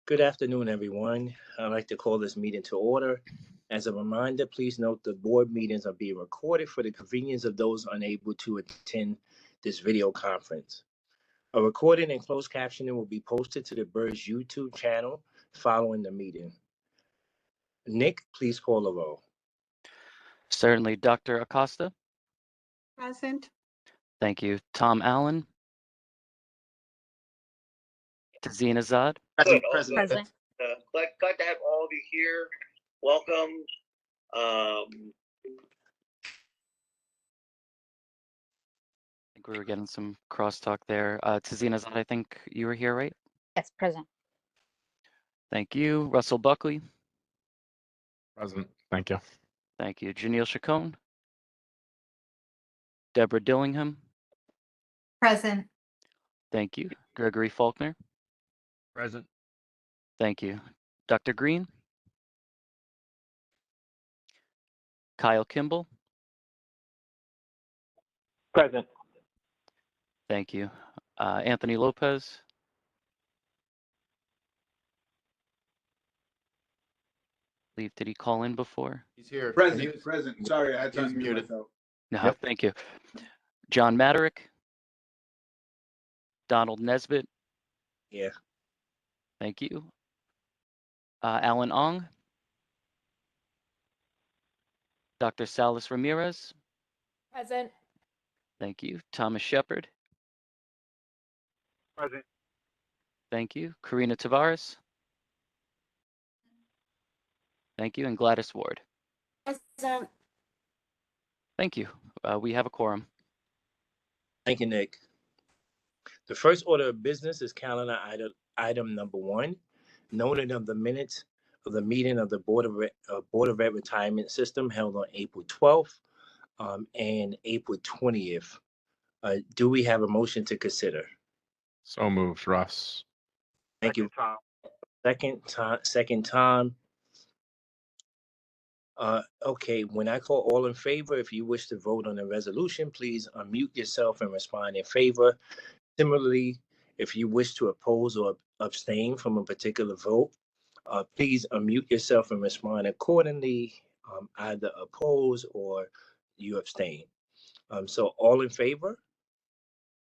Good afternoon, everyone. I'd like to call this meeting to order. As a reminder, please note the board meetings are being recorded for the convenience of those unable to attend this video conference. A recording and closed captioning will be posted to the BERS YouTube channel following the meeting. Nick, please call the roll. Certainly. Dr. Acosta? Present. Thank you. Tom Allen? Tazeen Azad? Present. Glad to have all of you here. Welcome. I think we were getting some crosstalk there. Tazeen Azad, I think you were here, right? Yes, present. Thank you. Russell Buckley? Present. Thank you. Thank you. Janelle Chacon? Deborah Dillingham? Present. Thank you. Gregory Faulkner? Present. Thank you. Dr. Green? Kyle Kimball? Present. Thank you. Anthony Lopez? Did he call in before? He's here. Present. Present. Sorry, I had to he was unmute muted. myself. No, Yep. Thank you. John Maderick? Donald Nesbitt? Yeah. Thank you. Alan Ong? Dr. Salas Ramirez? Present. Thank you. Thomas Shepard? Present. Thank you. Karina Tavares? Thank you. And Gladys Ward? Present. Thank you. We have a quorum. Thank you, Nick. The first order of business is calendar item number 1, noting of the minutes of the meeting of the Board of Ed Retirement System held on April 12th and April 20th. Do we have a motion to consider? So moved, Russ. Thank you. Tom. Second time. Okay, when I call all in favor, if you wish to vote on the resolution, please unmute yourself and respond in favor. Similarly, if you wish to oppose or abstain from a particular vote, please unmute yourself and respond accordingly, either oppose or you abstain. So all in favor?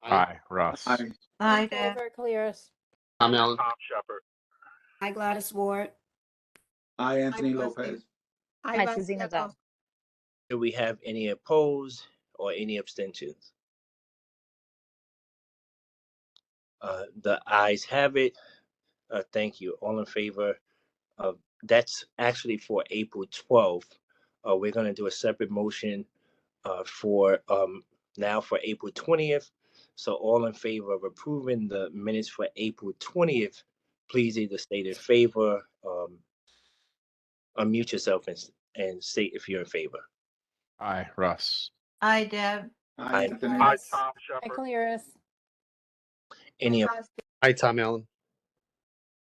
Aye, Russ. Aye. Aye, Deb. Clearest. Tom Allen. Tom Shepard. Aye, Gladys Ward. Aye, Anthony Aye, Lopez. Aye, Tazeen Azad. Do we have any opposed or any abstentions? The ayes have it. Thank you. All in favor. That's actually for April 12th. We're going to do a separate motion for now for April 20th. So all in favor of approving the minutes for April 20th, please either state in favor, unmute yourself and state if you're in favor. Aye, Russ. Aye, Deb. Aye, Anthony. Aye, Tom Shepard. Clearest. Any Aye, Tom Allen.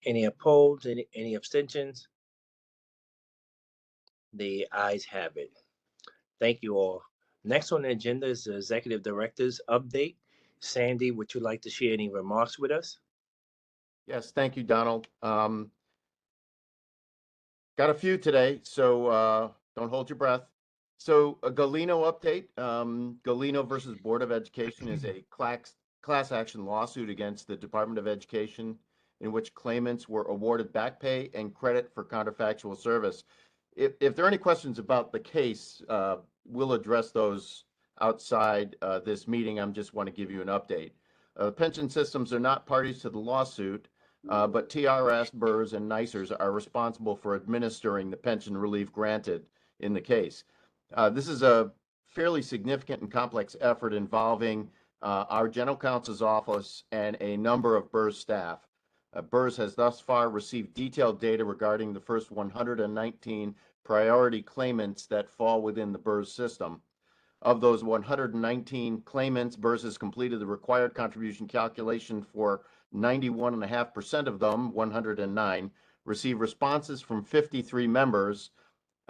Any opposed? Any abstentions? The ayes have it. Thank you all. Next on the agenda is the Executive Director's update. Sandy, would you like to share any remarks with us? Yes, thank you, Donald. Got a few today, so don't hold your breath. So a Galeno update. Galeno versus Board of Education is a class action lawsuit against the Department of Education in which claimants were awarded back pay and credit for counterfactual service. If there are any questions about the case, we'll address those outside this meeting. I just want to give you an update. Pension systems are not parties to the lawsuit, but TRS, BERS, and NYCBERS are responsible for administering the pension relief granted in the case. This is a fairly significant and complex effort involving our General Counsel's office and a number of BERS staff. BERS has thus far received detailed data regarding the first 119 priority claimants that fall within the BERS system. Of those 119 claimants, BERS has completed the required contribution calculation for 91.5% of them, 109, receive responses from 53 members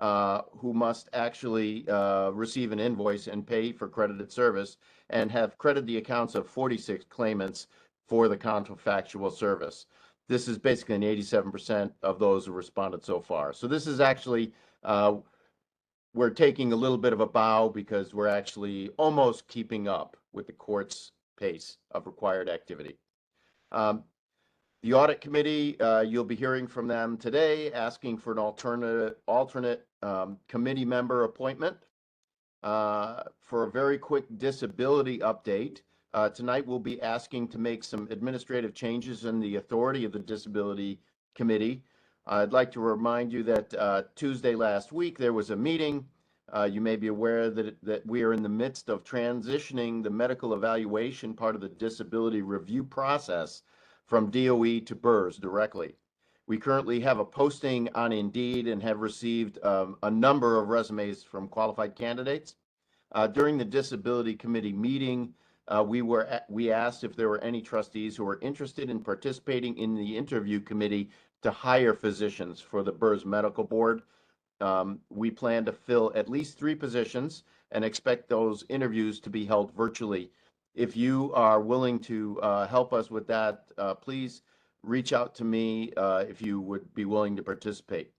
who must actually receive an invoice and pay for credited service, and have credited the accounts of 46 claimants for the counterfactual service. This is basically an 87% of those who responded so far. So this is actually, we're taking a little bit of a bow because we're actually almost keeping up with the court's pace of required activity. The audit committee, you'll be hearing from them today, asking for an alternate committee member appointment. For a very quick disability update, tonight we'll be asking to make some administrative changes in the authority of the disability committee. I'd like to remind you that Tuesday last week there was a meeting. You may be aware that we are in the midst of transitioning the medical evaluation part of the disability review process from DOE to BERS directly. We currently have a posting on Indeed and have received a number of resumes from qualified candidates. During the disability committee meeting, we asked if there were any trustees who were interested in participating in the interview committee to hire physicians for the BERS medical board. We plan to fill at least 3 positions and expect those interviews to be held virtually. If you are willing to help us with that, please reach out to me if you would be willing to participate.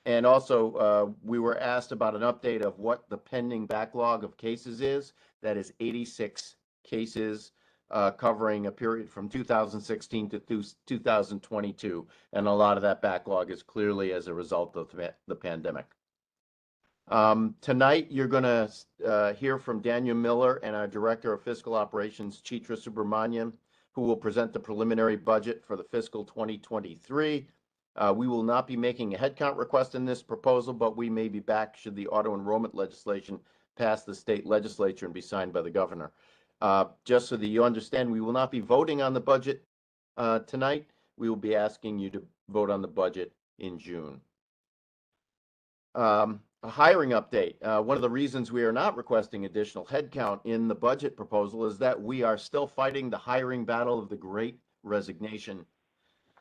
And also, we were asked about an update of what the pending backlog of cases is. That is 86 cases covering a period from 2016 to 2022. And a lot of that backlog is clearly as a result of the pandemic. Tonight, you're going to hear from Daniel Miller and our Director of Fiscal Operations, Chitra Subramanian, who will present the preliminary budget for the fiscal 2023. We will not be making a headcount request in this proposal, but we may be back should the auto enrollment legislation pass the state legislature and be signed by the governor. Just so that you understand, we will not be voting on the budget tonight. We will be asking you to vote on the budget in June. A hiring update. One of the reasons we are not requesting additional headcount in the budget proposal is that we are still fighting the hiring battle of the Great Resignation.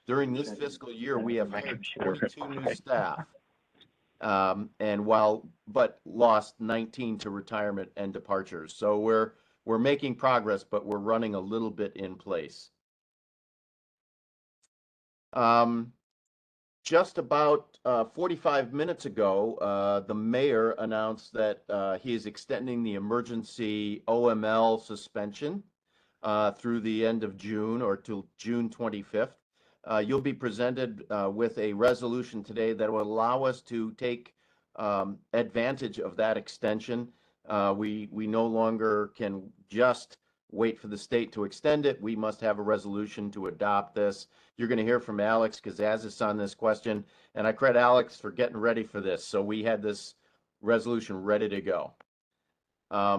During this fiscal year, we have hired 42 new staff, but lost 19 to retirement and departures. So we're making progress, but we're running a little bit in place. Just about 45 minutes ago, the mayor announced that he is extending the emergency OML suspension through the end of June or till June 25th. You'll be presented with a resolution today that will allow us to take advantage of that extension. We no longer can just wait for the state to extend it. We must have a resolution to adopt this. You're going to hear from Alex Kazazis on this question, and I credit Alex for getting ready for this. So we had this resolution ready to go. A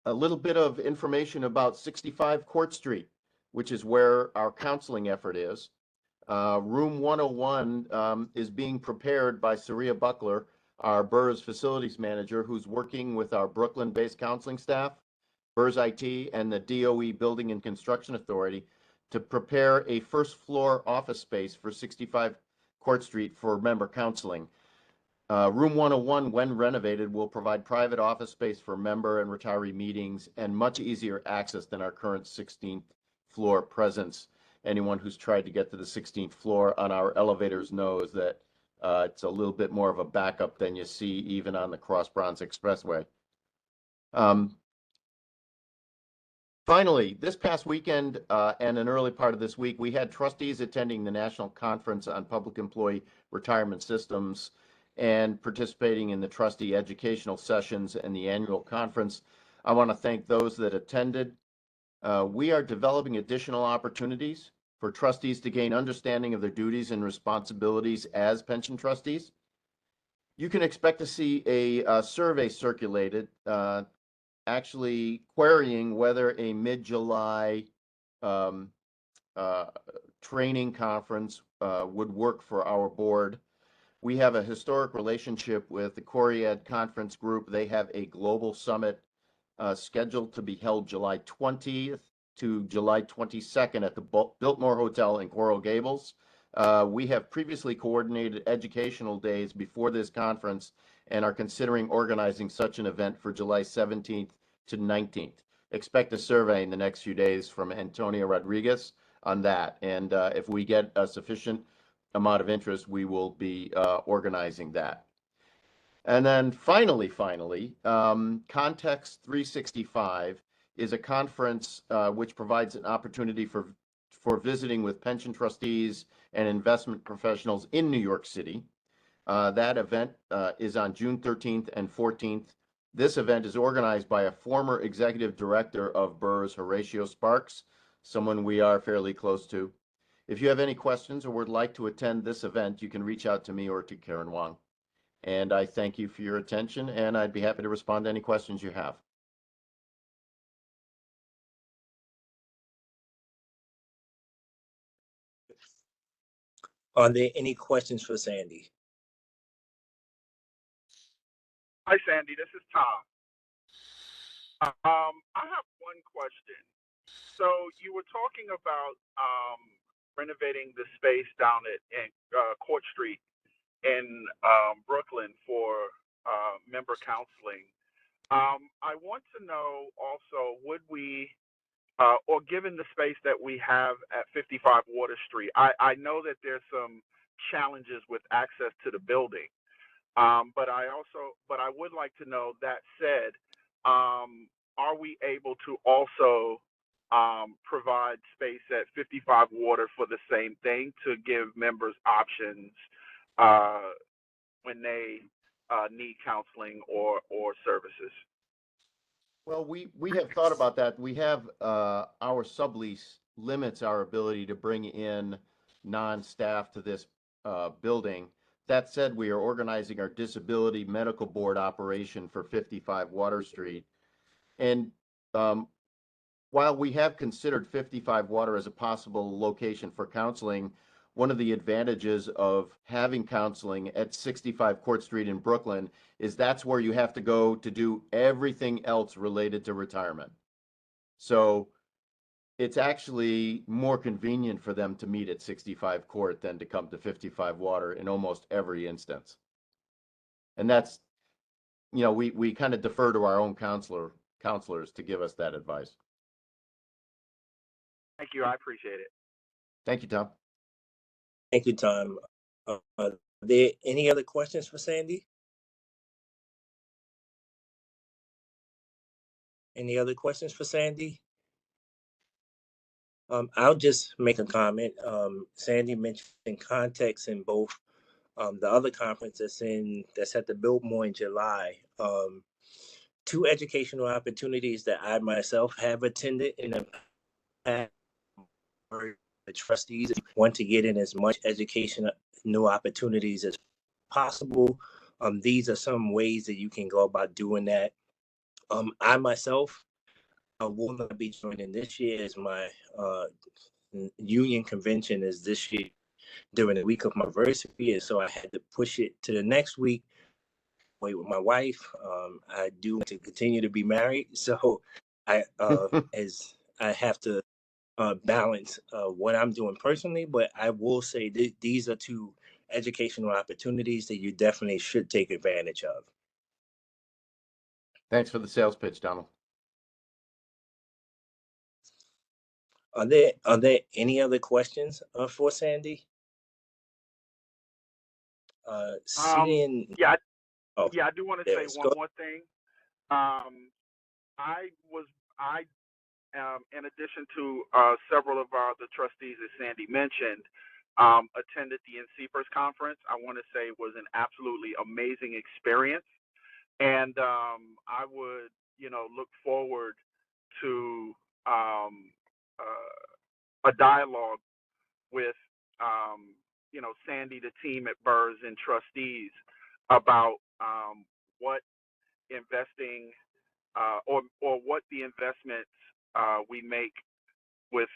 little bit of information about 65 Court Street, which is where our counseling effort is. Room 101 is being prepared by Saria Buckler, our BERS facilities manager, who's working with our Brooklyn-based counseling staff, BERS IT, and the DOE Building and Construction Authority to prepare a first floor office space for 65 Court Street for member counseling. Room 101, when renovated, will provide private office space for member and retiree meetings and much easier access than our current 16th floor presence. Anyone who's tried to get to the 16th floor on our elevators knows that it's a little bit more of a backup than you see even on the Cross Bronx Expressway. Finally, this past weekend and an early part of this week, we had trustees attending the National Conference on Public Employee Retirement Systems and participating in the trustee educational sessions and the annual conference. I want to thank those that attended. We are developing additional opportunities for trustees to gain understanding of their duties and responsibilities as pension trustees. You can expect to see a survey circulated actually querying whether a mid-July training conference would work for our board. We have a historic relationship with the Coriad Conference Group. They have a global summit scheduled to be held July 20th to July 22nd at the Biltmore Hotel in Coral Gables. We have previously coordinated educational days before this conference and are considering organizing such an event for July 17th to 19th. Expect a survey in the next few days from Antonia Rodriguez, on that. And if we get a sufficient amount of interest, we will be organizing that. And then finally, Context 365 is a conference which provides an opportunity for visiting with pension trustees and investment professionals in New York City. That event is on June 13th and 14th. This event is organized by a former executive director of BERS, Horatio Sparks, someone we are fairly close to. If you have any questions or would like to attend this event, you can reach out to me or to Karen Wong. And I thank you for your attention, and I'd be happy to respond to any questions you have. Are there any questions for Sandy? Hi, Sandy. This is Tom. I have one question. So you were talking about renovating the space down at Court Street in Brooklyn for member counseling. I want to know also, would we, or given the space that we have at 55 Water Street, I know that there's some challenges with access to the building. But I would like to know, that said, are we able to also provide space at 55 Water for the same thing, to give members options when they need counseling or services? Well, we have thought about that. We have our sublease limits our ability to bring in non-staff to this building. That said, we are organizing our disability medical board operation for 55 Water Street. And while we have considered 55 Water as a possible location for counseling, one of the advantages of having counseling at 65 Court Street in Brooklyn is that's where you have to go to do everything else related to retirement. So it's actually more convenient for them to meet at 65 Court than to come to 55 Water in almost every instance. And that's, you know, we kind of defer to our own counselors to give us that advice. Thank you. I appreciate it. Thank you, Tom. Thank you, Tom. Are there any other questions for Sandy? Any other questions for Sandy? I'll just make a comment. Sandy mentioned context in both the other conference that's at the Biltmore in July. Two educational opportunities that I myself have attended in the past. The trustees want to get in as much educational opportunities as possible. These are some ways that you can go about doing that. I myself will not be joining this year, as my union convention is this year during the week of my anniversary, and so I had to push it to the next week. Wait with my wife. I do want to continue to be married, so I as I have to balance what I'm doing personally, but I will say these are two educational opportunities that you definitely should take advantage of. Thanks for the sales pitch, Donald. Are there any other questions for Sandy? Seeing. Yeah, Oh, yeah, I do want to say one more thing. In addition to several of the trustees, as Sandy mentioned, attended the NYCBERS conference. I want to say it was an absolutely amazing experience, and I would, look forward to a dialogue with, Sandy, the team at BERS, and trustees about what investing or what the investments we make with,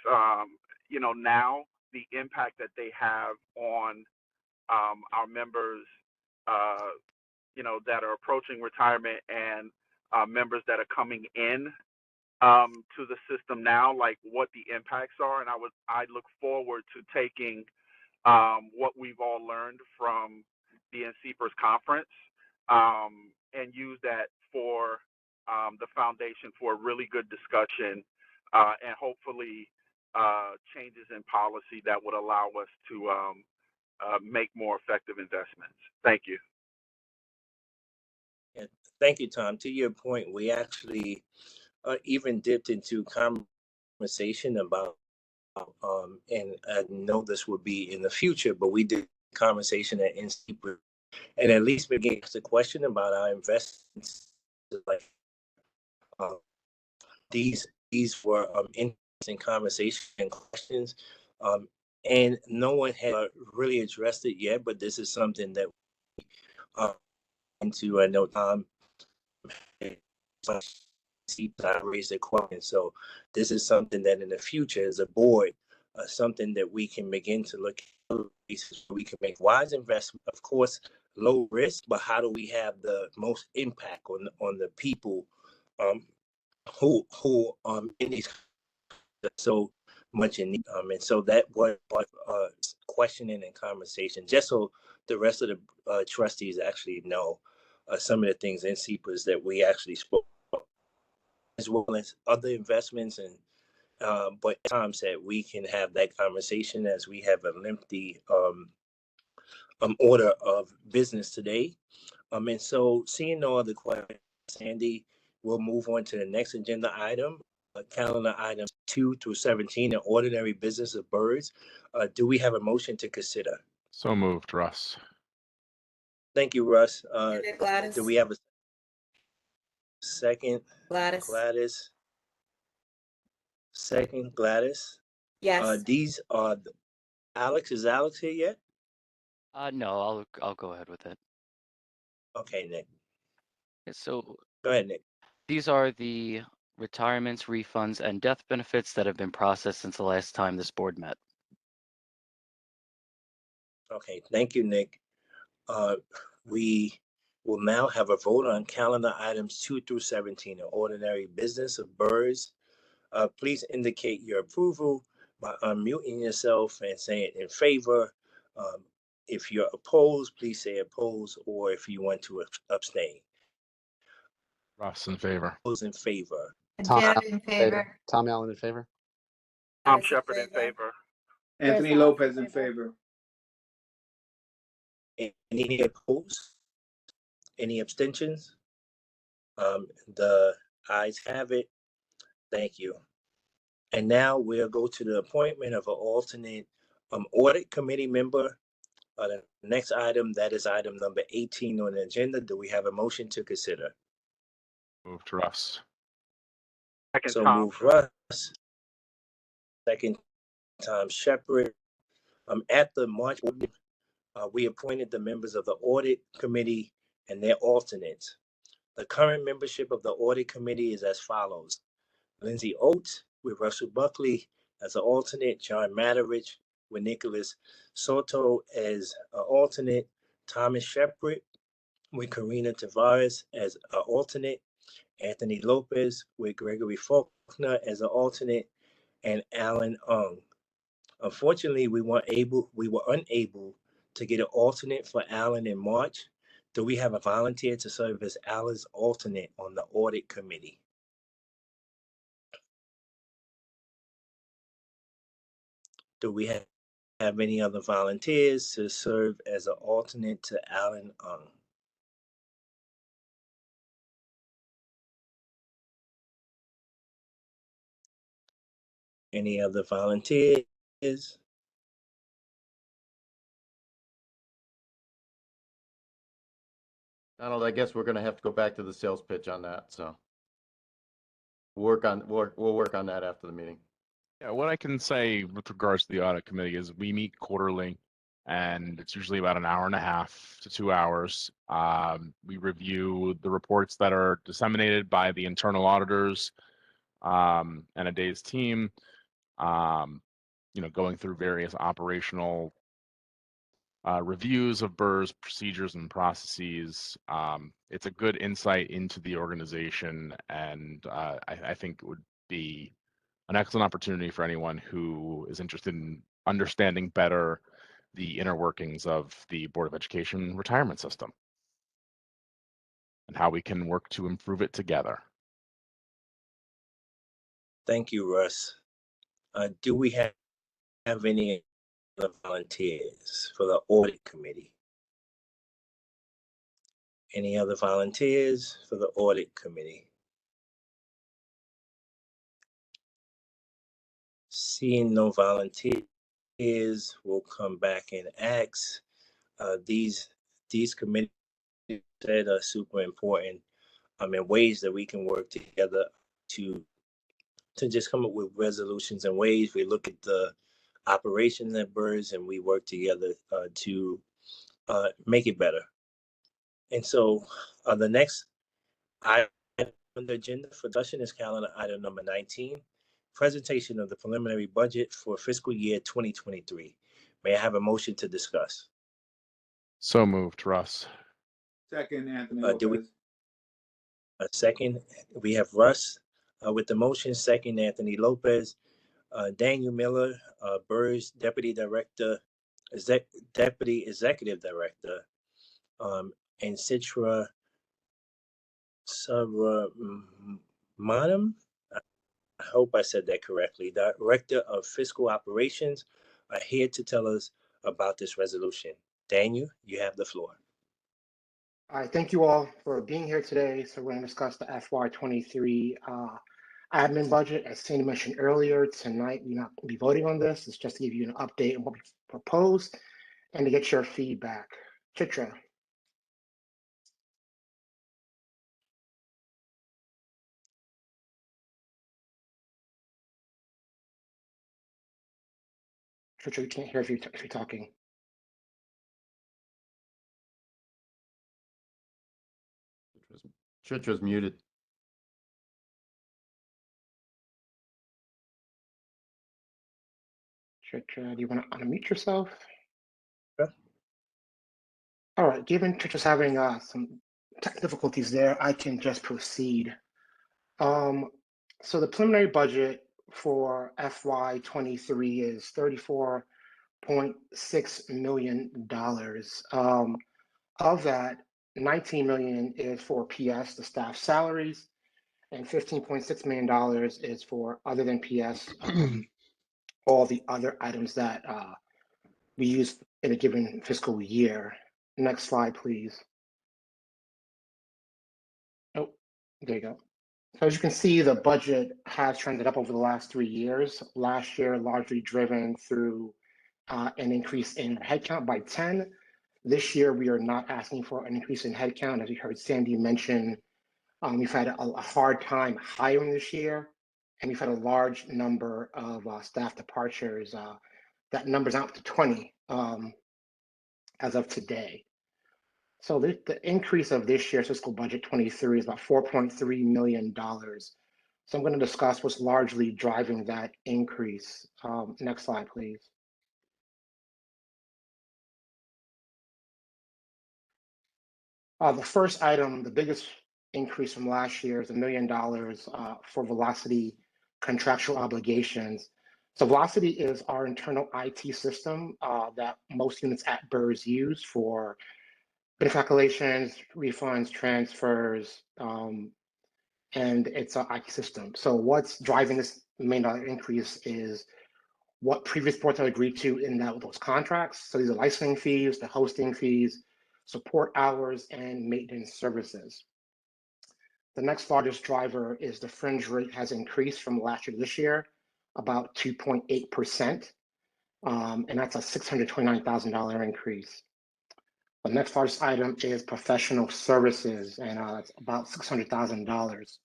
now the impact that they have on our members, that are approaching retirement, and members that are coming in to the system now, like what the impacts are. And I look forward to taking what we've all learned from the NYCBERS conference and use that for the foundation for a really good discussion and hopefully changes in policy that would allow us to make more effective investments. Thank you. Yeah, thank you, Tom. To your point, we actually even dipped into conversation about, and I know this would be in the future, but we did conversation at NCBERS, and at least begin the question about our investments. Like these were interesting conversation and questions, and no one had really addressed it yet. But this is something that into I know Tom raised a question. So this is something that in the future as a board, something that we can begin to look at. We can make wise investment, of course, low risk, but how do we have the most impact on the people who in these so much in need. And so that was questioning and conversation, just so the rest of the trustees actually know some of the things in CPAs that we actually spoke, as well as other investments. And but Tom said we can have that conversation as we have a lengthy order of business today. And so seeing no other questions, Sandy, we'll move on to the next agenda item, calendar items 2 through 17, an ordinary business of BERS. Do we have a motion to consider? So moved, Russ. Thank you, Russ. Gladys. Do we have a second? Gladys. Gladys. Second, Gladys. Yes. These are Alex. Is Alex here yet? No, I'll go ahead with it. Okay, Nick. So Go ahead, Nick. these are the retirements, refunds, and death benefits that have been processed since the last time this board met. Okay, thank you, Nick. We will now have a vote on calendar items 2 through 17, an ordinary business of BERS. Please indicate your approval by unmuting yourself and saying in favor. If you're opposed, please say oppose, or if you want to abstain. Russ in favor. Those in favor. Tom in favor. Tom Allen in favor. Tom Shepard in favor. Anthony Lopez in favor. Any opposed? Any abstentions? The ayes have it. Thank you. And now we'll go to the appointment of an alternate audit committee member. The next item, that is item number 18 on the agenda. Do we have a motion to consider? Moved, Russ. Second, So Tom. move Russ. Second, Tom Shepard. At the March board, we appointed the members of the audit committee and their alternates. The current membership of the audit committee is as follows: Lindsay Oates with Russell Buckley as an alternate, John Matterich with Nicholas Soto as an alternate, Thomas Shepard with Karina Tavares as an alternate, Anthony Lopez with Gregory Faulkner as an alternate, and Alan Ung. Unfortunately, we were unable to get an alternate for Alan in March. Do we have a volunteer to serve as Alan's alternate on the audit committee? Do we have any other volunteers to serve as an alternate to Alan Ung? Any other volunteers? Donald, I guess we're gonna have to go back to the sales pitch on that, so. We'll work on that after the meeting. Yeah, what I can say with regards to the audit committee is we meet quarterly, and it's usually about an hour and a half to 2 hours. We review the reports that are disseminated by the internal auditors and a day's team. Going through various operational reviews of BERS procedures and processes. It's a good insight into the organization, and I think it would be an excellent opportunity for anyone who is interested in understanding better the inner workings of the Board of Education retirement system and how we can work to improve it together. Thank you, Russ. Do we have any other volunteers for the audit committee? Any other volunteers for the audit committee? Seeing no volunteers, we'll come back and ask. These committees that are super important. In ways that we can work together to just come up with resolutions and ways. We look at the operations at BERS and we work together to make it better. And so the next item on the agenda for discussion is calendar item number 19, presentation of the preliminary budget for fiscal year 2023. May I have a motion to discuss? So moved, Russ. Second, Anthony Do we Lopez. a second? We have Russ with the motion, second Anthony Lopez. Daniel Miller, BERS Deputy Director, Deputy Executive Director, and Citra Subramaniam, I hope I said that correctly, Director of Fiscal Operations, are here to tell us about this resolution. Daniel, you have the floor. All right, thank you all for being here today. So we're going to discuss the FY23 admin budget. As Sandy mentioned earlier, tonight we're not going to be voting on this. It's just to give you an update on what we proposed and to get your feedback. Chitra. Chitra, we can't hear if you're talking. Chitra's muted. Chitra, do you want to unmute yourself? Yeah. All right, given Chitra's having some tech difficulties there, I can just proceed. So the preliminary budget for FY23 is $34.6 million. Of that, $19 million is for PS, the staff salaries, and $15.6 million is for other than PS, all the other items that we use in a given fiscal year. Next slide, please. Oh, there you go. So as you can see, the budget has trended up over the last 3 years. Last year, largely driven through an increase in headcount by 10. This year, we are not asking for an increase in headcount. As you heard Sandy mention, we've had a hard time hiring this year, and we've had a large number of staff departures. That number's out to 20 as of today. So the increase of this year's fiscal budget 23 is about $4.3 million. So I'm going to discuss what's largely driving that increase. Next slide, please. The first item, the biggest increase from last year is $1 million for Velocity contractual obligations. So Velocity is our internal IT system that most units at BERS use for benefit calculations, refunds, transfers, and it's an IT system. So what's driving this $1 million increase is what previous boards have agreed to in those contracts. So these are licensing fees, the hosting fees, support hours, and maintenance services. The next largest driver is the fringe rate has increased from last year to this year, about 2.8%, and that's a $629,000 increase. The next largest item is professional services, and it's about $600,000.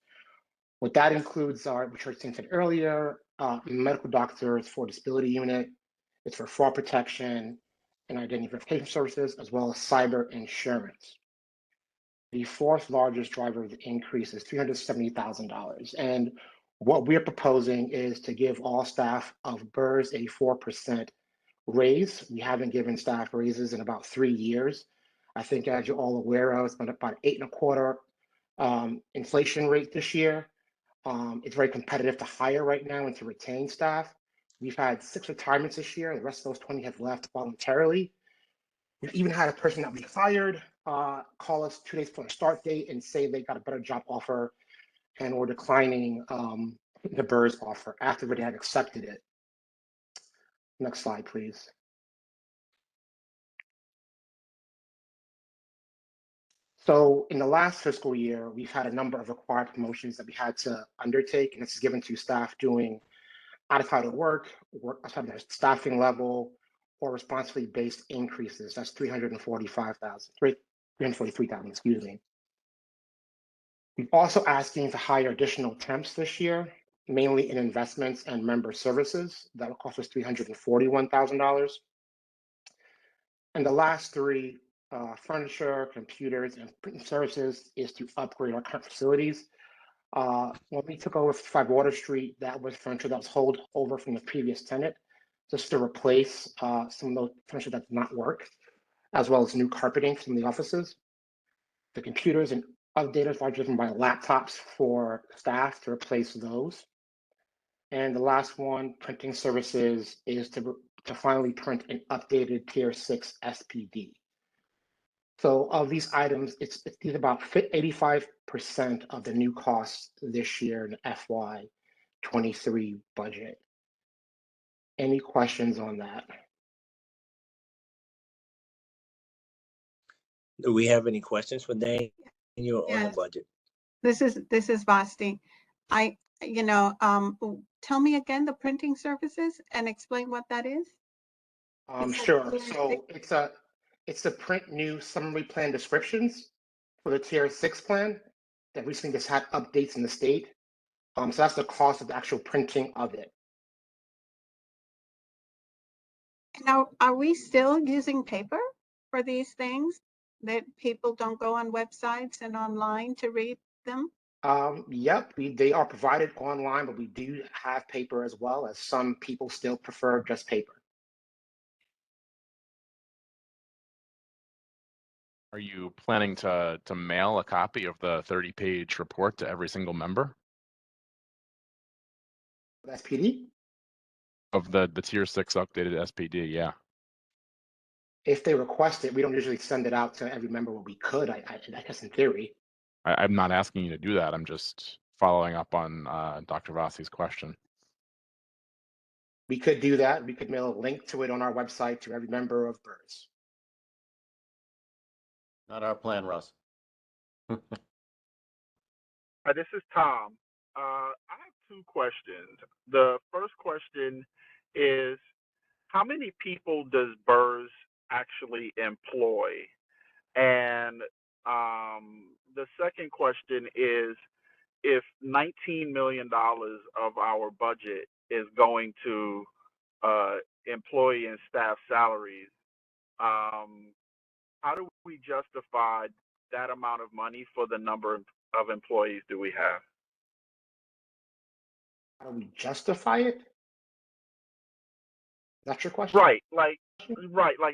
What that includes are, which I said earlier, medical doctors for disability unit, it's for fraud protection and identity verification services, as well as cyber insurance. The fourth largest driver of the increase is $370,000. And what we're proposing is to give all staff of BERS a 4% raise. We haven't given staff raises in about 3 years. I think, as you're all aware of, it's been about 8.25% inflation rate this year. It's very competitive to hire right now and to retain staff. We've had 6 retirements this year. The rest of those 20 have left voluntarily. We've even had a person that we fired call us 2 days before the start date and say they got a better job offer and were declining the BERS offer after they had accepted it. Next slide, please. So in the last fiscal year, we've had a number of required promotions that we had to undertake, and this is given to staff doing out-of-title work outside their staffing level, or responsibly based increases. That's 343,000, excuse me. We've also asking to hire additional temps this year, mainly in investments and member services. That will cost us $341,000. And the last three, furniture, computers, and printing services, is to upgrade our current facilities. When we took over 5 Water Street, that was furniture that was held over from the previous tenant, just to replace some of those furniture that did not work, as well as new carpeting from the offices. The computers and other data are driven by laptops for staff to replace those. And the last one, printing services, is to finally print an updated Tier 6 SPD. So of these items, it's about 85% of the new costs this year in FY23 budget. Any questions on that? Do we have any questions for Daniel on the Yes. budget? This is Vasti. Tell me again the printing services and explain what that is. Sure. So it's to print new summary plan descriptions for the Tier 6 plan that recently just had updates in the state. So that's the cost of the actual printing of it. Now, are we still using paper for these things, that people don't go on websites and online to read them? Yep, they are provided online, but we do have paper as well, as some people still prefer just paper. Are you planning to mail a copy of the 30-page report to every single member SPD? of the Tier 6 updated SPD? Yeah. If they request it, we don't usually send it out to every member, but we could, I guess in theory. I'm not asking you to do that. I'm just following up on Dr. Vassi's question. We could do that. We could mail a link to it on our website to every member of BERS. Not our plan, Russ. Hi, this is Tom. I have 2 questions. The first question is, how many people does BERS actually employ? And the second question is, if $19 million of our budget is going to employee and staff salaries, how do we justify that amount of money for the number of employees do we have? How do we justify it? That's your question? Right, like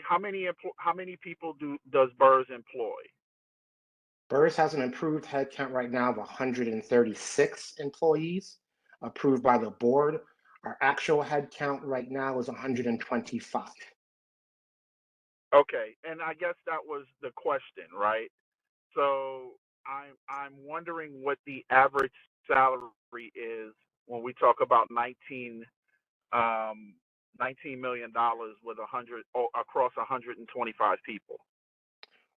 how many people does BERS employ? BERS has an approved headcount right now of 136 employees, approved by the board. Our actual headcount right now is 125. Okay, and I guess that was the question, right? So I'm wondering what the average salary is when we talk about $19 million with across 125 people.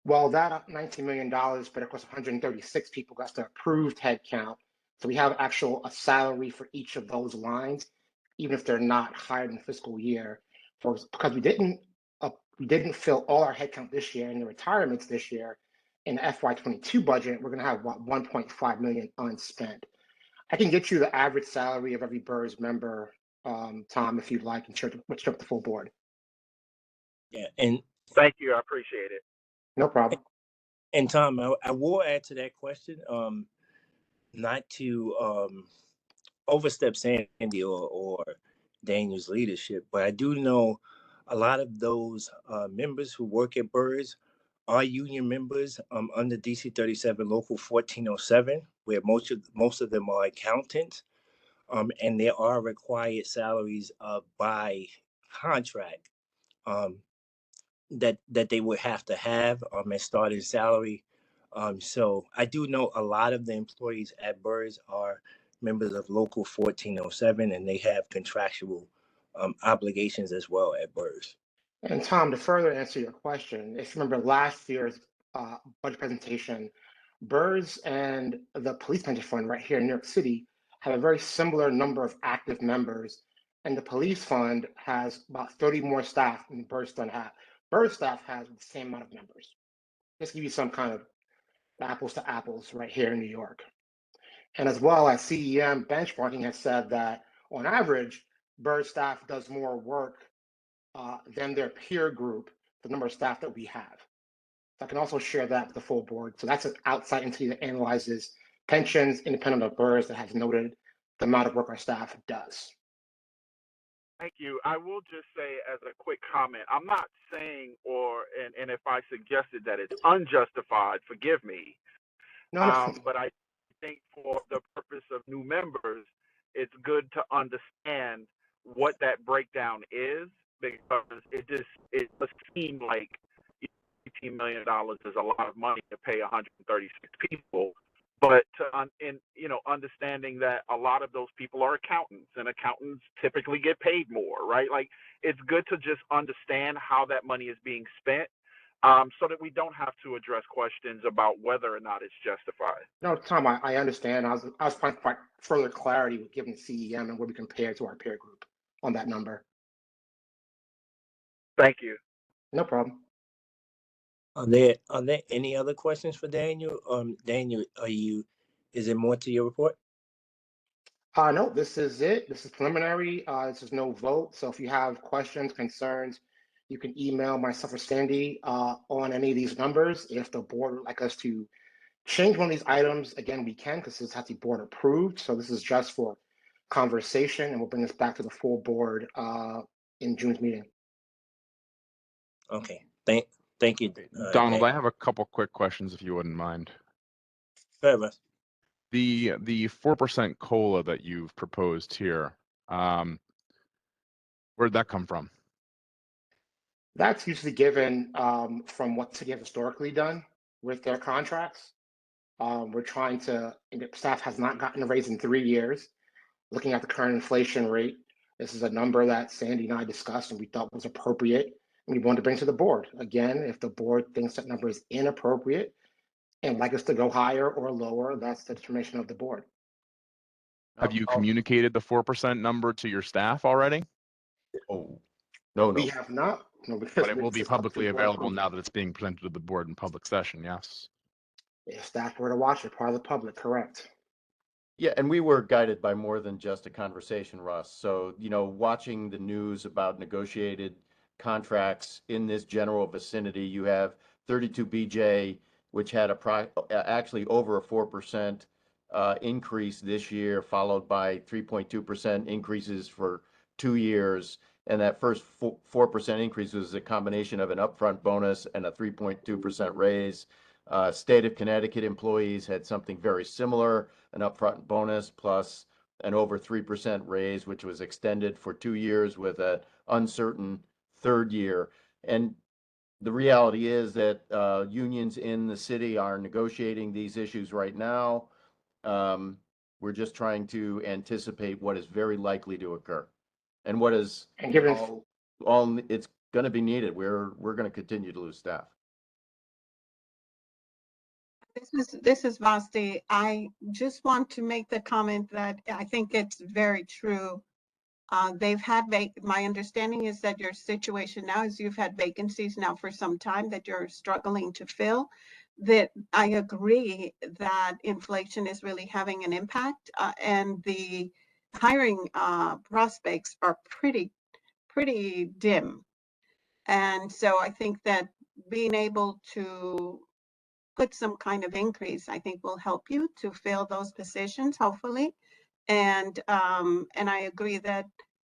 Well, that $19 million, but of course 136 people, that's the approved headcount. So we have a salary for each of those lines, even if they're not hired in the fiscal year. Because we didn't fill all our headcount this year and the retirements this year. In the FY22 budget, we're going to have about 1.5 million unspent. I can get you the average salary of every BERS member, Tom, if you'd like, and share with the full board. Yeah, and thank you, I appreciate it. No problem. And Tom, I will add to that question, not to overstep Sandy or Daniel's leadership, but I do know a lot of those members who work at BERS are union members under DC 37 Local 1407, where most of them are accountants, and there are required salaries by contract that they would have to have as starting salary. So I do know a lot of the employees at BERS are members of Local 1407, and they have contractual obligations as well at BERS. And Tom, to further answer your question, if you remember last year's budget presentation, BERS and the Police Pension Fund right here in New York City have a very similar number of active members, and the Police Fund has about 30 more staff than BERS Fund have. BERS staff has the same amount of members. Just to give you some kind of apples to apples right here in New York. And as well as CEM benchmarking has said that on average, BERS staff does more work than their peer group, the number of staff that we have. So I can also share that with the full board. So that's an outside entity that analyzes pensions independent of BERS that has noted the amount of work our staff does. Thank you. I will just say as a quick comment, I'm not saying and if I suggested that it's unjustified, forgive me. No. But I think for the purpose of new members, it's good to understand what that breakdown is, because it just seemed like $18 million is a lot of money to pay 136 people. But understanding that a lot of those people are accountants, and accountants typically get paid more, right? Like, it's good to just understand how that money is being spent, so that we don't have to address questions about whether or not it's justified. No, Tom, I understand. I was trying to find further clarity with giving CEM and where we compare to our peer group on that number. Thank you. No problem. Are there any other questions for Daniel? Daniel, is there more to your report? No, this is it. This is preliminary. This is no vote. So if you have questions, concerns, you can email myself or Sandy on any of these numbers. If the board would like us to change one of these items, again, we can, because this has to be board approved. So this is just for conversation, and we'll bring this back to the full board in June's meeting. Okay, thank you. Donald, I have a couple quick questions if you wouldn't mind. Fair. The 4% COLA that you've proposed here, where'd that come from? That's usually given from what city have historically done with their contracts. We're trying to, staff has not gotten a raise in 3 years. Looking at the current inflation rate, this is a number that Sandy and I discussed and we thought was appropriate, and we wanted to bring to the board. Again, if the board thinks that number is inappropriate and like us to go higher or lower, that's the determination of the board. Have you communicated the 4% number to your staff already? Oh, no. We have not. No, but it will be publicly available now that it's being presented to the board in public session, yes? If staff were to watch it, part of the public, correct. Yeah, and we were guided by more than just a conversation, Russ. So, watching the news about negotiated contracts in this general vicinity, you have 32BJ, which had actually over a 4% increase this year, followed by 3.2% increases for 2 years. And that first 4% increase was a combination of an upfront bonus and a 3.2% raise. State of Connecticut employees had something very similar, an upfront bonus plus an over 3% raise, which was extended for 2 years with an uncertain third year. And the reality is that unions in the city are negotiating these issues right now. We're just trying to anticipate what is very likely to occur, and what is all it's going to be needed. We're going to continue to lose staff. This is Vasti. I just want to make the comment that I think it's very true. They've had my understanding is that your situation now is you've had vacancies now for some time that you're struggling to fill. That I agree that inflation is really having an impact, and the hiring prospects are pretty dim. And so I think that being able to put some kind of increase, I think, will help you to fill those positions, hopefully. And I agree that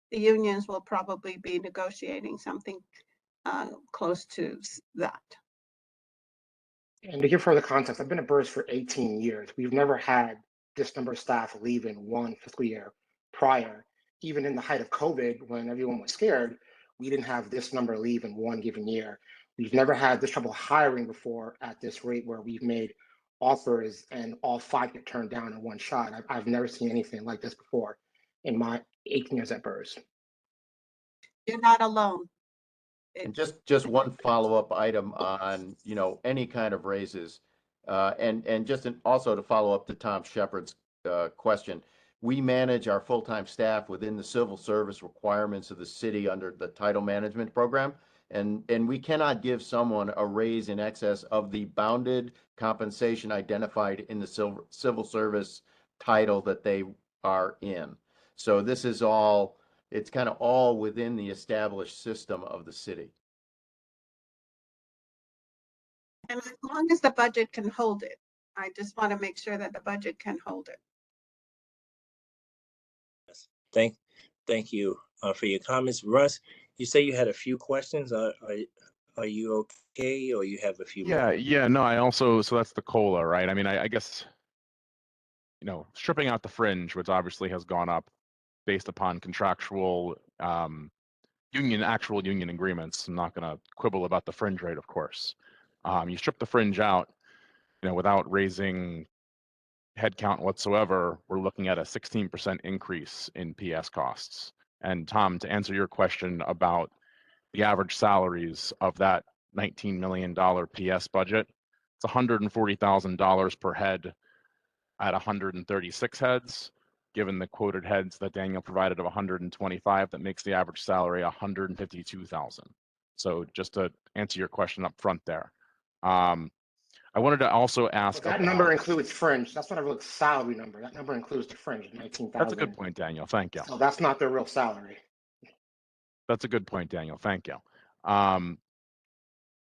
the unions will probably be negotiating something close to that. And to give further context, I've been at BERS for 18 years. We've never had this number of staff leave in one fiscal year prior. Even in the height of COVID, when everyone was scared, we didn't have this number leave in one given year. We've never had this trouble hiring before at this rate, where we've made offers and all 5 get turned down in one shot. I've never seen anything like this before in my 18 years at BERS. You're not alone. And just one follow-up item on, any kind of raises. And just also to follow up to Tom Shepard's question, we manage our full-time staff within the civil service requirements of the city under the title management program. And we cannot give someone a raise in excess of the bounded compensation identified in the civil service title that they are in. So this is all, it's kind of all within the established system of the city. And as long as the budget can hold it, I just want to make sure that the budget can hold it. Thank you for your comments. Russ, you say you had a few questions. Are you okay, or you have a few more? Yeah, no, so that's the COLA, right? I mean, I guess, stripping out the fringe, which obviously has gone up based upon contractual actual union agreements. I'm not going to quibble about the fringe rate, of course. You strip the fringe out, without raising headcount whatsoever, we're looking at a 16% increase in PS costs. And Tom, to answer your question about the average salaries of that $19 million PS budget, it's $140,000 per head at 136 heads. Given the quoted heads that Daniel provided of 125, that makes the average salary 152,000. So just to answer your question up front there. I wanted to also ask. But that number includes fringe. That's not a real salary number. That number includes the fringe, 19,000. That's a good point, Daniel. Thank you. So that's not the real salary. That's a good point, Daniel. Thank you. I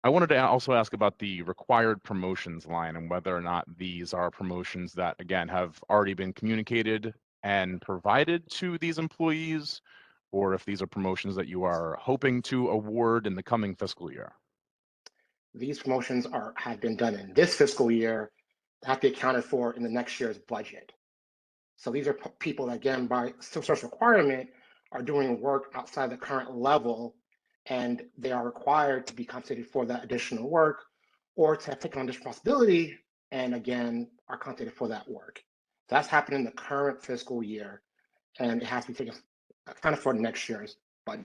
wanted to also ask about the required promotions line and whether or not these are promotions that, again, have already been communicated and provided to these employees, or if these are promotions that you are hoping to award in the coming fiscal year. These promotions have been done in this fiscal year, have to be accounted for in the next year's budget. So these are people that, again, by civil service requirement, are doing work outside the current level, and they are required to be compensated for that additional work, or to have taken on this responsibility, and again, are compensated for that work. That's happening in the current fiscal year, and it has to be taken accounted for next year's budget.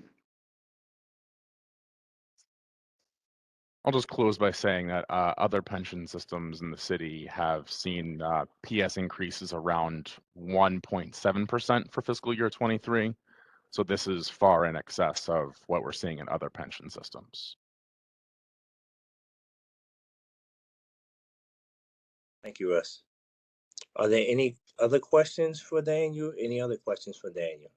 I'll just close by saying that other pension systems in the city have seen PS increases around 1.7% for fiscal year 23. So this is far in excess of what we're seeing in other pension systems. Thank you, Russ. Are there any other questions for Daniel? Any other questions for Daniel?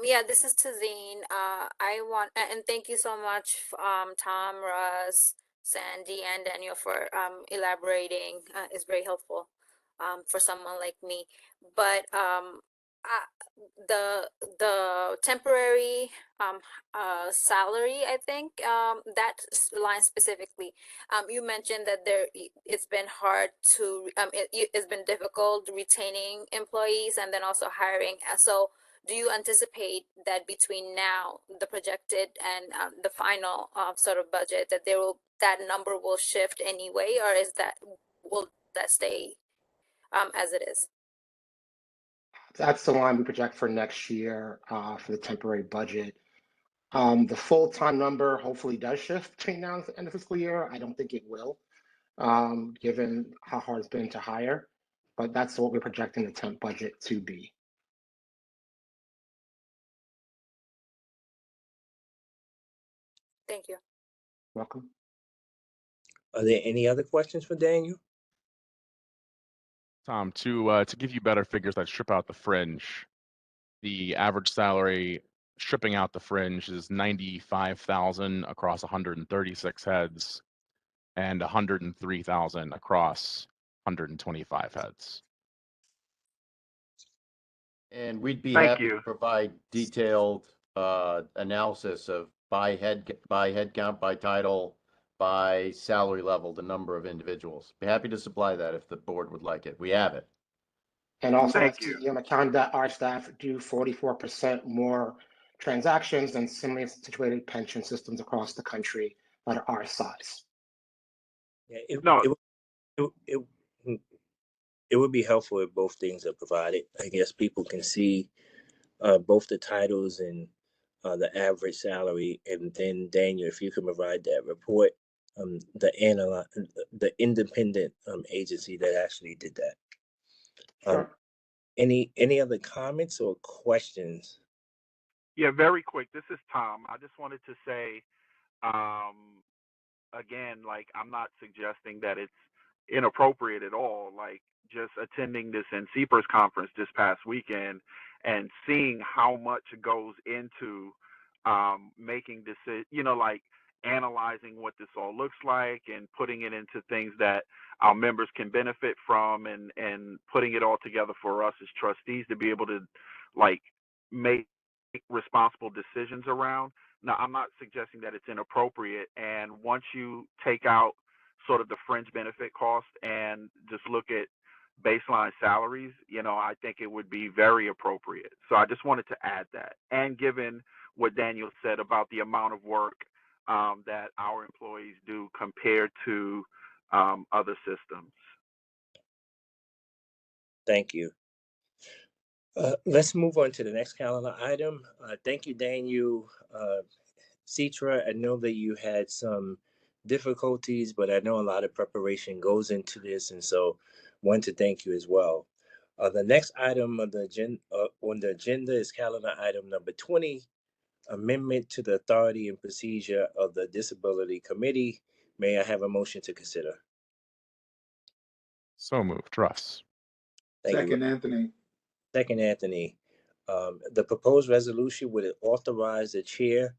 Yeah, this is Tazeen. I want, and thank you so much, Tom, Russ, Sandy, and Daniel for elaborating. It's very helpful for someone like me. But the temporary salary, I think that line specifically, you mentioned that it's been hard to it's been difficult retaining employees and then also hiring. So do you anticipate that between now, the projected and the final sort of budget, that that number will shift anyway, or will that stay as it is? That's the line we project for next year for the temporary budget. The full-time number hopefully does shift between now and the end of the fiscal year. I don't think it will, given how hard it's been to hire, but that's what we're projecting the temp budget to be. Thank you. Welcome. Are there any other questions for Daniel? Tom, to give you better figures that strip out the fringe, the average salary stripping out the fringe is $95,000 across 136 heads and $103,000 across 125 heads. And we'd be Thank happy you. to provide detailed analysis of by head count, by title, by salary level, the number of individuals. Be happy to supply that if the board would like it. We have it. And also, Thank you. I'm accounting that our staff do 44% more transactions than similarly situated pension systems across the country that are our size. Yeah, it would be helpful if both things are provided. I guess people can see both the titles and the average salary, and then Daniel, if you can provide that report, the independent agency that actually did that. Sure. Any other comments or questions? Yeah, very quick. This is Tom. I just wanted to say, again, like, I'm not suggesting that it's inappropriate at all. Like, just attending this NCBERS conference this past weekend and seeing how much goes into making decisions, like analyzing what this all looks like and putting it into things that our members can benefit from, and putting it all together for us as trustees to be able to, like, make responsible decisions around. Now, I'm not suggesting that it's inappropriate. And once you take out sort of the fringe benefit cost and just look at baseline salaries, I think it would be very appropriate. So I just wanted to add that. And given what Daniel said about the amount of work that our employees do compared to other systems. Thank you. Let's move on to the next calendar item. Thank you, Daniel. Citra, I know that you had some difficulties, but I know a lot of preparation goes into this, and so want to thank you as well. The next item of the agenda, on the agenda is calendar item number 20, amendment to the authority and procedure of the Disability Committee. May I have a motion to consider? So moved, Russ. Thank Second, you. Anthony. Second, Anthony. The proposed resolution would authorize the chair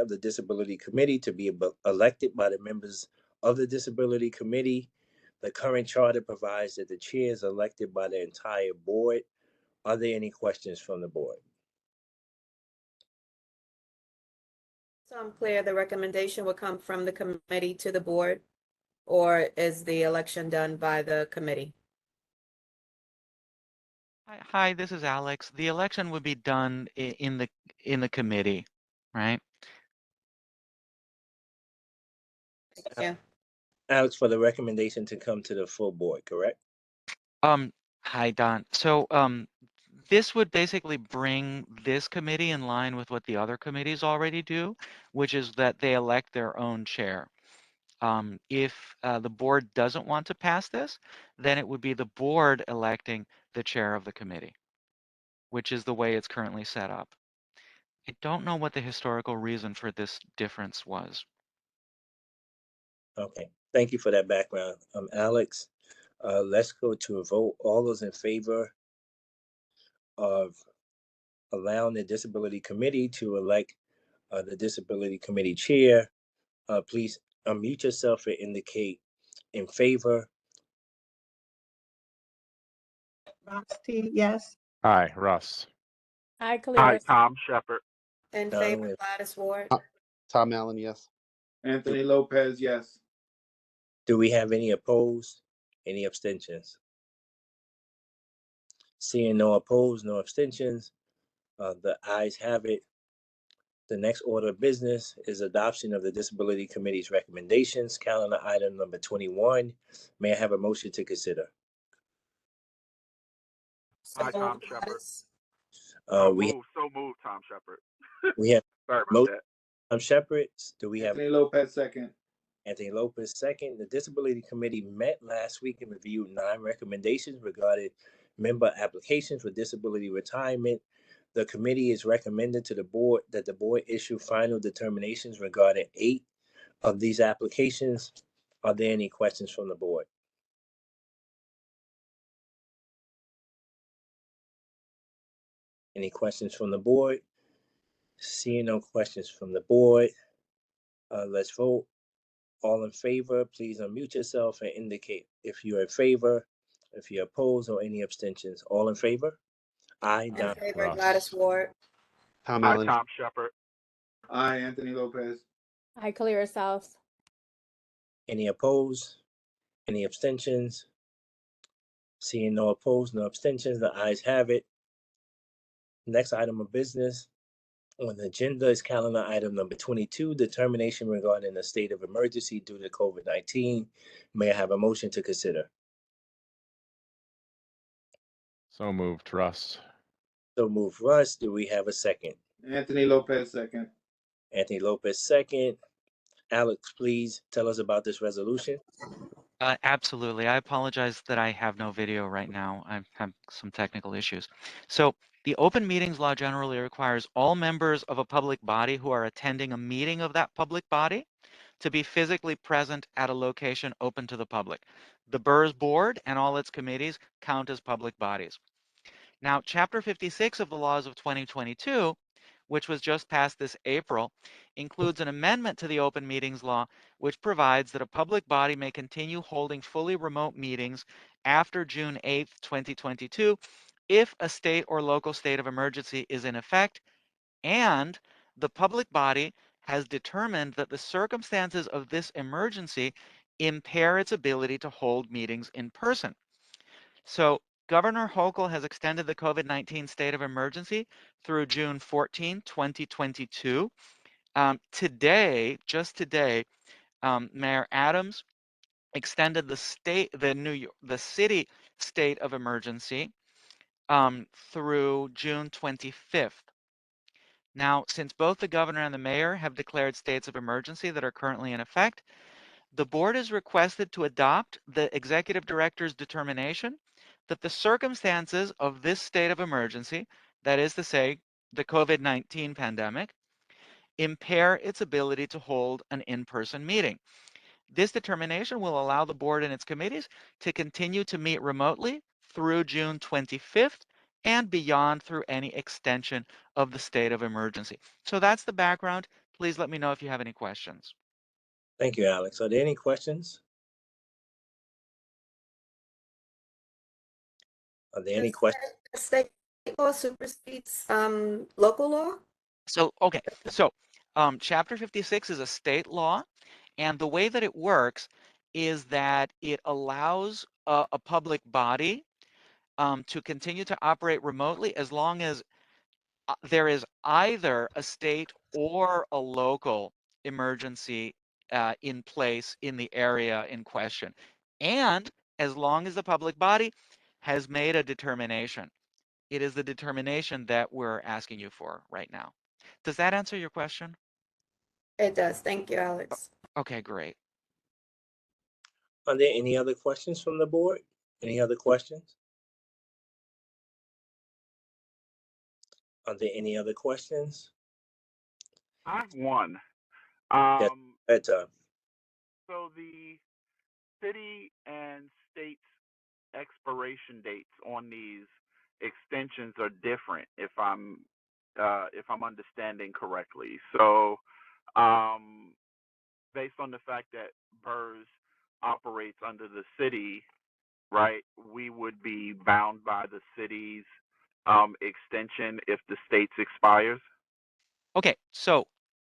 of the Disability Committee to be elected by the members of the Disability Committee. The current charter provides that the chair is elected by the entire board. Are there any questions from the board? So I'm clear the recommendation will come from the committee to the board, or is the election done by the committee? Hi, this is Alex. The election would be done in the committee, right? Yeah. Alex, for the recommendation to come to the full board, correct? Hi, Don. So this would basically bring this committee in line with what the other committees already do, which is that they elect their own chair. If the board doesn't want to pass this, then it would be the board electing the chair of the committee, which is the way it's currently set up. I don't know what the historical reason for this difference was. Okay, thank you for that background. Alex, let's go to a vote. All those in favor of allowing the Disability Committee to elect the Disability Committee chair, please unmute yourself and indicate in favor. Vasti, yes. Hi, Russ. Hi, Hi, Clear. Tom Shepard. In Done favor, with. Gladys Ward. Tom Allen, yes. Anthony Lopez, yes. Do we have any opposed? Any abstentions? Seeing no opposed, no abstentions, the ayes have it. The next order of business is adoption of the Disability Committee's recommendations, calendar item number 21. May I have a motion to consider? Hi, So Tom moved, Shepard. Gladys. So moved, Tom Shepard. We have Sorry about motion, that. Tom Shepard. Do we have Anthony Lopez, second. Anthony Lopez second? The Disability Committee met last week and reviewed 9 recommendations regarding member applications for disability retirement. The committee is recommended to the board that the board issue final determinations regarding 8 of these applications. Are there any questions from the board? Any questions from the board? Seeing no questions from the board, let's vote. All in favor, please unmute yourself and indicate if you're in favor, if you're opposed, or any abstentions. All in favor? Aye. In Don. favor, Russ. Gladys Ward. Tom Hi, Allen. Tom Shepard. Aye, Anthony Lopez. Hi, Clear South. Any opposed? Any abstentions? Seeing no opposed, no abstentions, the ayes have it. Next item of business on the agenda is calendar item number 22, determination regarding the state of emergency due to COVID-19. May I have a motion to consider? So moved, Russ. So move, Russ. Do we have a second? Anthony Lopez, second. Anthony Lopez, second. Alex, please tell us about this resolution. Absolutely. I apologize that I have no video right now. I have some technical issues. So the open meetings law generally requires all members of a public body who are attending a meeting of that public body to be physically present at a location open to the public. The BERS board and all its committees count as public bodies. Now, Chapter 56 of the laws of 2022, which was just passed this April, includes an amendment to the open meetings law, which provides that a public body may continue holding fully remote meetings after June 8th, 2022, if a state or local state of emergency is in effect, and the public body has determined that the circumstances of this emergency impair its ability to hold meetings in person. So Governor Hochul has extended the COVID-19 state of emergency through June 14, 2022. Just today, Mayor Adams extended the city state of emergency through June 25th. Now, since both the governor and the mayor have declared states of emergency that are currently in effect, the board is requested to adopt the executive director's determination that the circumstances of this state of emergency, that is to say, the COVID-19 pandemic, impair its ability to hold an in-person meeting. This determination will allow the board and its committees to continue to meet remotely through June 25th and beyond through any extension of the state of emergency. So that's the background. Please let me know if you have any questions. Thank you, Alex. Are there any questions? Are there any questions? State law supersedes local law? So, okay, so Chapter 56 is a state law, and the way that it works is that it allows a public body to continue to operate remotely as long as there is either a state or a local emergency in place in the area in question, and as long as the public body has made a determination. It is the determination that we're asking you for right now. Does that answer your question? It does. Thank you, Alex. Okay, great. Are there any other questions from the board? Any other questions? Are there any other questions? I have one. Yes, that's So the city and state's expiration dates on these extensions are different, if I'm understanding correctly. So, based on the fact that BERS operates under the city, right, we would be bound by the city's extension if the state's expires. Okay, so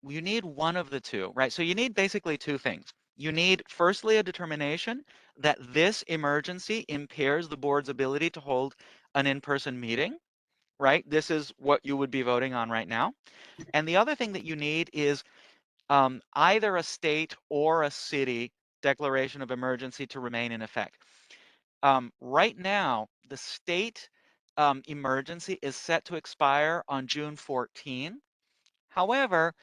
you need one of the two, right? So you need basically two things. You need, firstly, a determination that this emergency impairs the board's ability to hold an in-person meeting, right? This is what you would be voting on right now. And the other thing that you need is either a state or a city declaration of emergency to remain in effect. Right now, the state emergency is set to expire on June 14. However,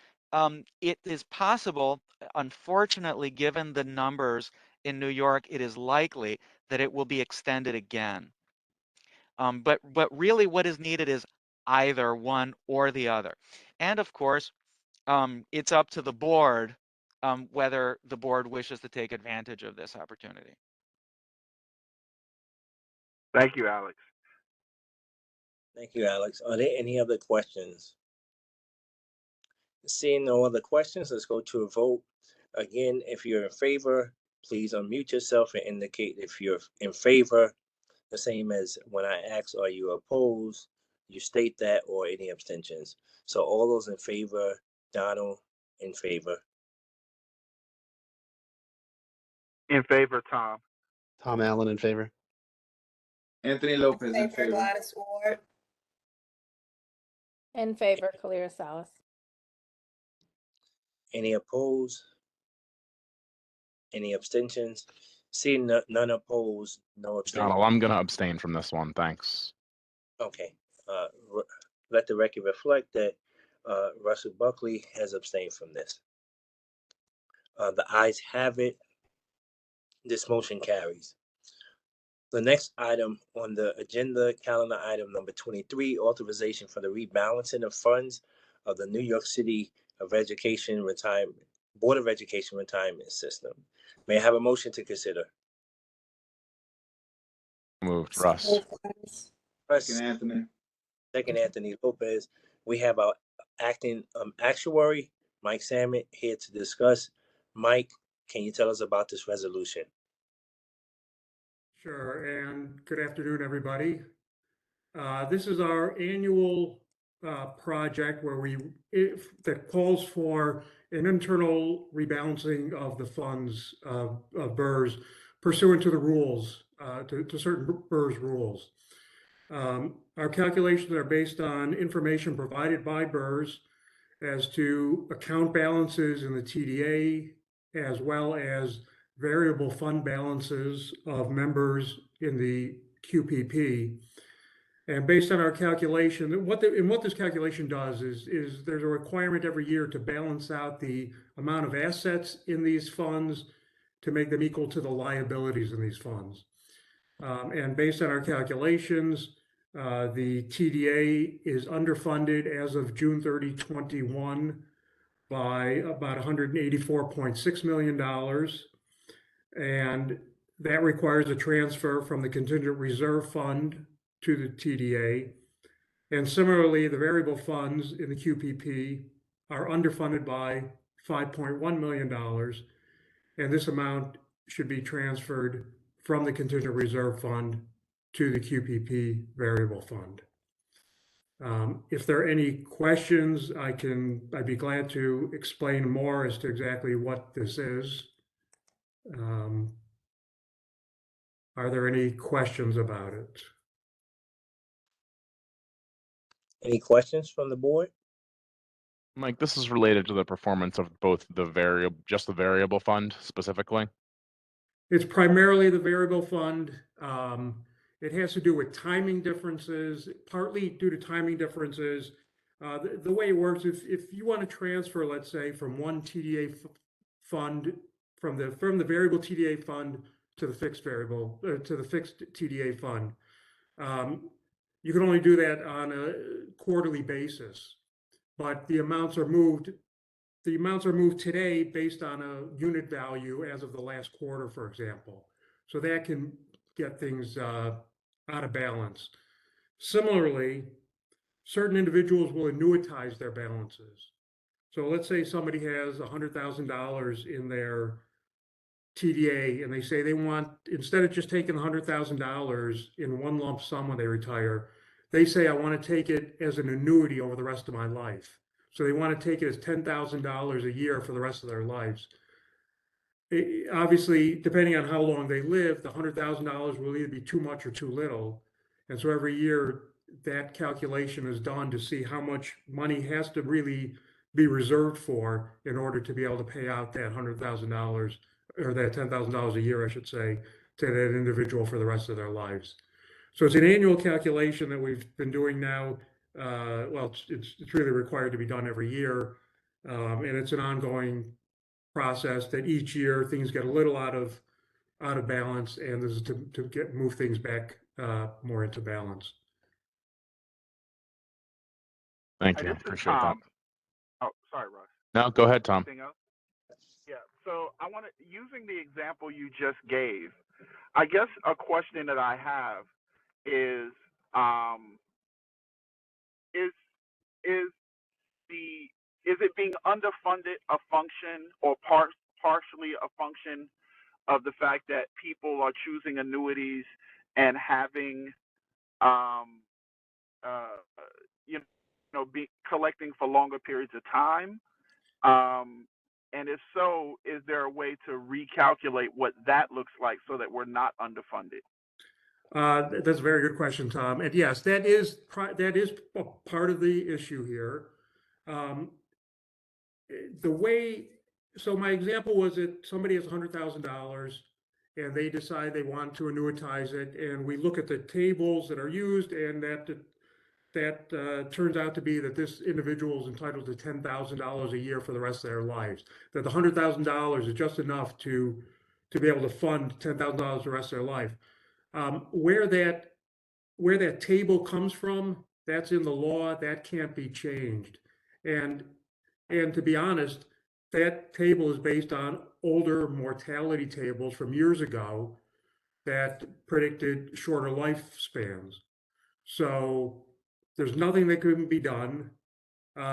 it is possible, unfortunately, given the numbers in New York, it is likely that it will be extended again. But really what is needed is either one or the other. And of course, it's up to the board whether the board wishes to take advantage of this opportunity. Thank you, Alex. Thank you, Alex. Are there any other questions? Seeing no other questions, let's go to a vote. Again, if you're in favor, please unmute yourself and indicate if you're in favor. The same as when I ask, are you opposed? You state that, or any abstentions. So all those in favor, Donald, in favor. In favor, Tom. Tom Allen in favor. Anthony Lopez in Favor favor. Gladys Ward. In favor, Kalia Salas. Any opposed? Any abstentions? Seeing none opposed, no abstentions. Donald, I'm going to abstain from this one. Thanks. Okay. Let the record reflect that Russell Buckley has abstained from this. The ayes have it. This motion carries. The next item on the agenda, calendar item number 23, authorization for the rebalancing of funds of the New York City Board of Education Retirement System. May I have a motion to consider? Moved, Russ. Second, Anthony. Second, Anthony Lopez. We have our acting actuary, Mike Salmon, here to discuss. Mike, can you tell us about this resolution? Sure, and good afternoon, everybody. This is our annual project where that calls for an internal rebalancing of the funds of BERS pursuant to the rules, to certain BERS rules. Our calculations are based on information provided by BERS as to account balances in the TDA, as well as variable fund balances of members in the QPP. And based on our calculation, what this calculation does is there's a requirement every year to balance out the amount of assets in these funds to make them equal to the liabilities in these funds. And based on our calculations, the TDA is underfunded as of June 30, 21 by about $184.6 million. And that requires a transfer from the contingent reserve fund to the TDA. And similarly, the variable funds in the QPP are underfunded by $5.1 million. And this amount should be transferred from the contingent reserve fund to the QPP variable fund. If there are any questions, I'd be glad to explain more as to exactly what this is. Are there any questions about it? Any questions from the board? Mike, this is related to the performance of both the variable fund specifically. It's primarily the variable fund. It has to do with timing differences, partly due to timing differences. The way it works, if you want to transfer, let's say, from one TDA fund, from the variable TDA fund to the fixed TDA fund, you can only do that on a quarterly basis. But the amounts are moved today based on a unit value as of the last quarter, for example. So that can get things out of balance. Similarly, certain individuals will annuitize their balances. So let's say somebody has $100,000 in their TDA, and they say they want, instead of just taking $100,000 in one lump sum when they retire, they say, I want to take it as an annuity over the rest of my life. So they want to take it as $10,000 a year for the rest of their lives. Obviously, depending on how long they live, the $100,000 will either be too much or too little. And so every year that calculation is done to see how much money has to really be reserved for in order to be able to pay out that $100,000 or that $10,000 a year, I should say, to that individual for the rest of their lives. So it's an annual calculation that we've been doing now. Well, it's really required to be done every year. And it's an ongoing process that each year things get a little out of balance, and this is to move things back more into balance. Thank you. Appreciate that. Oh, sorry, Russ. No, go ahead, Tom. Anything else? Yeah. So I want to, using the example you just gave, I guess a question that I have is it being underfunded a function or partially a function of the fact that people are choosing annuities and having be collecting for longer periods of time? And if so, is there a way to recalculate what that looks like so that we're not underfunded? That's a very good question, Tom. And yes, that is a part of the issue here. So my example was that somebody has $100,000 and they decide they want to annuitize it, and we look at the tables that are used, and that turns out to be that this individual is entitled to $10,000 a year for the rest of their lives, that the $100,000 is just enough to be able to fund $10,000 the rest of their life. Where that table comes from, that's in the law, that can't be changed. And to be honest, that table is based on older mortality tables from years ago that predicted shorter lifespans. So there's nothing that can be done.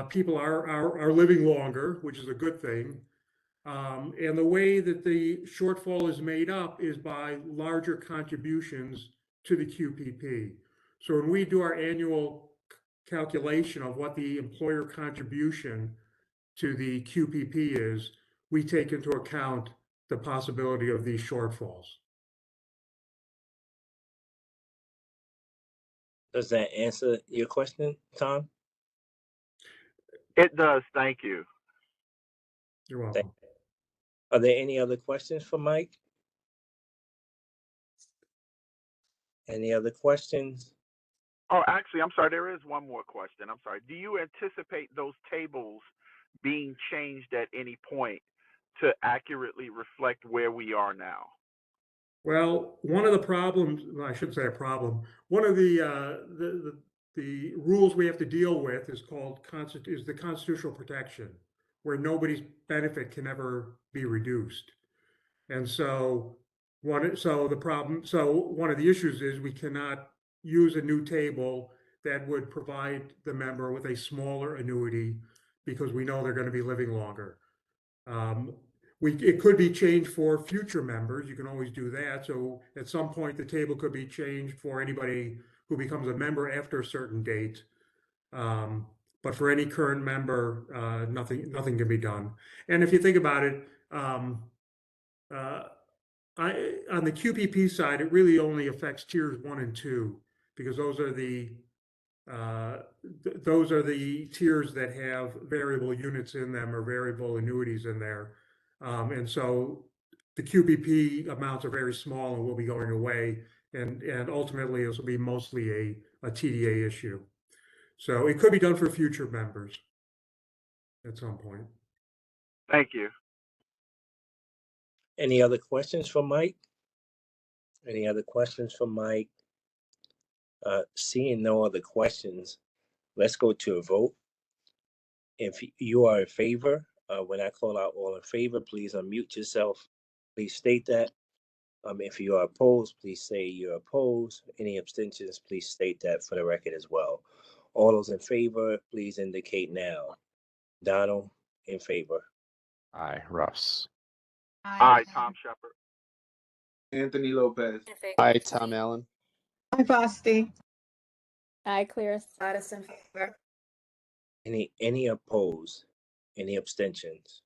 People are living longer, which is a good thing. And the way that the shortfall is made up is by larger contributions to the QPP. So when we do our annual calculation of what the employer contribution to the QPP is, we take into account the possibility of these shortfalls. Does that answer your question, Tom? It does. Thank you. You're welcome. Are there any other questions for Mike? Any other questions? Oh, actually, I'm sorry. There is one more question. I'm sorry. Do you anticipate those tables being changed at any point to accurately reflect where we are now? Well, one of the problems, well, I shouldn't say a problem, one of the rules we have to deal with is the constitutional protection, where nobody's benefit can ever be reduced. And so one of the issues is we cannot use a new table that would provide the member with a smaller annuity because we know they're going to be living longer. It could be changed for future members. You can always do that. So at some point, the table could be changed for anybody who becomes a member after a certain date. But for any current member, nothing can be done. And if you think about it, on the QPP side, it really only affects tiers 1 and 2 because those are the tiers that have variable units in them or variable annuities in there. And so the QPP amounts are very small and will be going away. And ultimately, this will be mostly a TDA issue. So it could be done for future members at some point. Thank you. Any other questions for Mike? Any other questions for Mike? Seeing no other questions, let's go to a vote. If you are in favor, when I call out all in favor, please unmute yourself. Please state that. If you are opposed, please say you're opposed. Any abstentions, please state that for the record as well. All those in favor, please indicate now. Donald, in favor. Aye, Russ. Aye, Tom Shepard. Anthony Lopez. In favor. Aye, Tom Allen. Hi, Basti. Aye, Clear. Addison, favor. Any opposed? Any abstentions?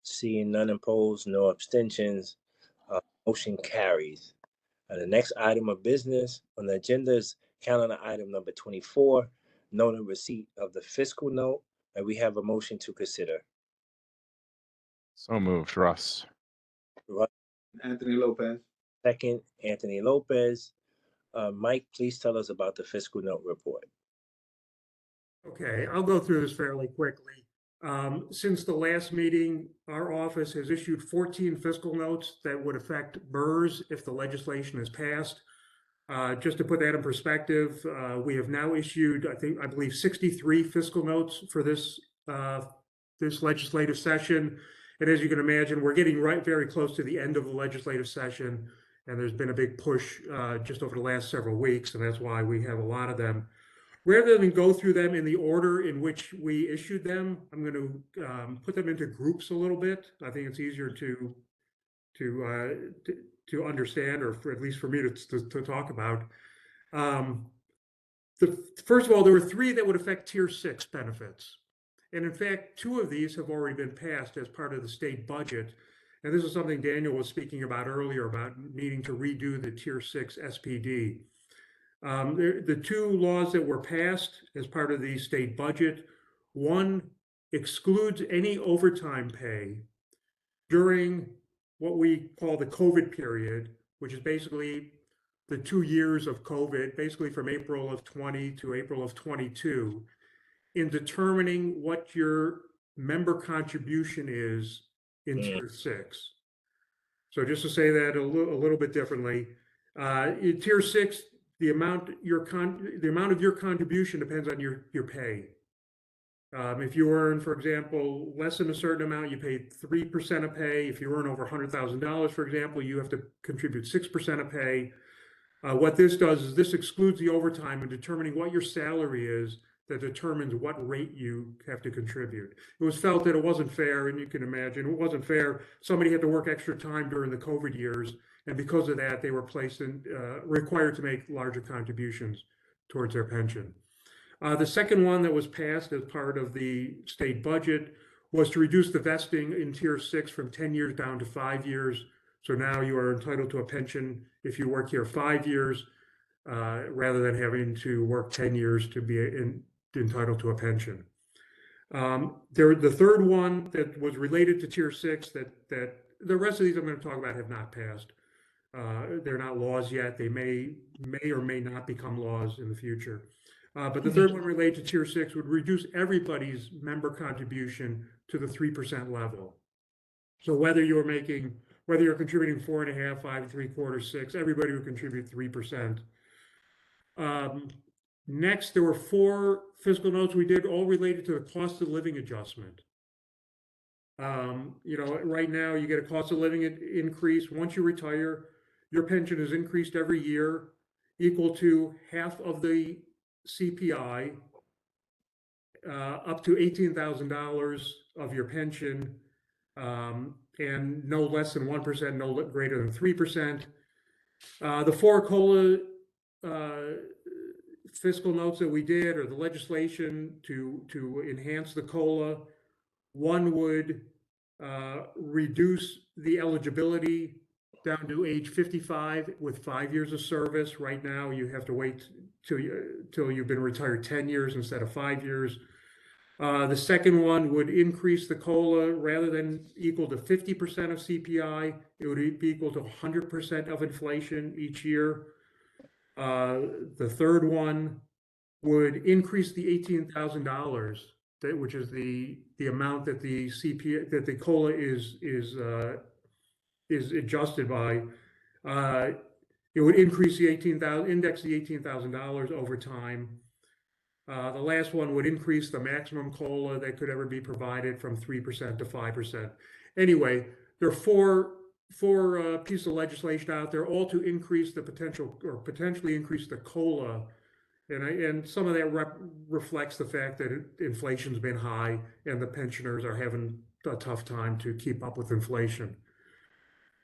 Seeing none opposed, no abstentions, motion carries. The next item of business on the agenda is calendar item number 24, note of receipt of the fiscal note, and we have a motion to consider. So moved, Russ. Anthony Lopez. Second, Anthony Lopez. Mike, please tell us about the fiscal note report. Okay, I'll go through this fairly quickly. Since the last meeting, our office has issued 14 fiscal notes that would affect BERS if the legislation is passed. Just to put that in perspective, we have now issued, I believe 63 fiscal notes for this legislative session. And as you can imagine, we're getting very close to the end of the legislative session. And there's been a big push just over the last several weeks. And that's why we have a lot of them. Rather than go through them in the order in which we issued them, I'm going to put them into groups a little bit. I think it's easier to understand, or at least for me to talk about. First of all, there were 3 that would affect Tier 6 benefits. And in fact, 2 of these have already been passed as part of the state budget. And this is something Daniel was speaking about earlier about needing to redo the Tier 6 SPD. The 2 laws that were passed as part of the state budget, one excludes any overtime pay during what we call the COVID period, which is basically the 2 years of COVID, basically from April of 20 to April of 22, in determining what your member contribution is in Tier 6. So just to say that a little bit differently, in Tier 6, the amount of your contribution depends on your pay. If you earn, for example, less than a certain amount, you pay 3% of pay. If you earn over $100,000, for example, you have to contribute 6% of pay. What this does is this excludes the overtime in determining what your salary is that determines what rate you have to contribute. It was felt that it wasn't fair, and you can imagine it wasn't fair. Somebody had to work extra time during the COVID years, and because of that, they were placed in required to make larger contributions towards their pension. The second one that was passed as part of the state budget was to reduce the vesting in Tier 6 from 10 years down to 5 years. So now you are entitled to a pension if you work here 5 years, rather than having to work 10 years to be entitled to a pension. The third one that was related to Tier 6 that the rest of these I'm going to talk about have not passed. They're not laws yet. They may or may not become laws in the future. But the third one related to Tier 6 would reduce everybody's member contribution to the 3% level. So whether you're contributing 4.5%, 5 3/4, 6, everybody would contribute 3%. Next, there were 4 fiscal notes we did, all related to the cost of living adjustment. Right now you get a cost of living increase. Once you retire, your pension is increased every year, equal to half of the CPI, up to $18,000 of your pension, and no less than 1%, no greater than 3%. The 4 COLA fiscal notes that we did, or the legislation to enhance the COLA, one would reduce the eligibility down to age 55 with 5 years of service. Right now, you have to wait till you've been retired 10 years instead of 5 years. The second one would increase the COLA rather than equal to 50% of CPI, it would be equal to 100% of inflation each year. The third one would increase the $18,000, which is the amount that the CPI, that the COLA is adjusted by. It would increase the index the $18,000 over time. The last one would increase the maximum COLA that could ever be provided from 3% to 5%. Anyway, there are four pieces of legislation out there, all to increase the potentially increase the COLA. And some of that reflects the fact that inflation's been high and the pensioners are having a tough time to keep up with inflation.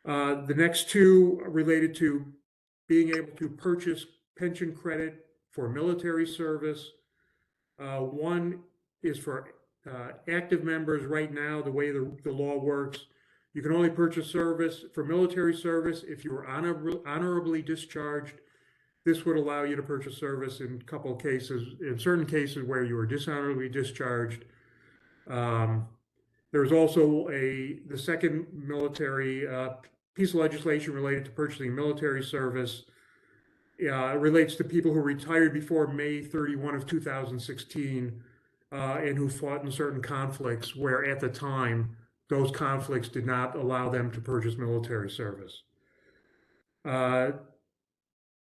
The next two are related to being able to purchase pension credit for military service. One is for active members. Right now, the way the law works, you can only purchase service for military service if you were honorably discharged. This would allow you to purchase service in a couple of cases, in certain cases where you were dishonorably discharged. There's also the second military piece of legislation related to purchasing military service. Relates to people who retired before May 31 of 2016 and who fought in certain conflicts where at the time those conflicts did not allow them to purchase military service.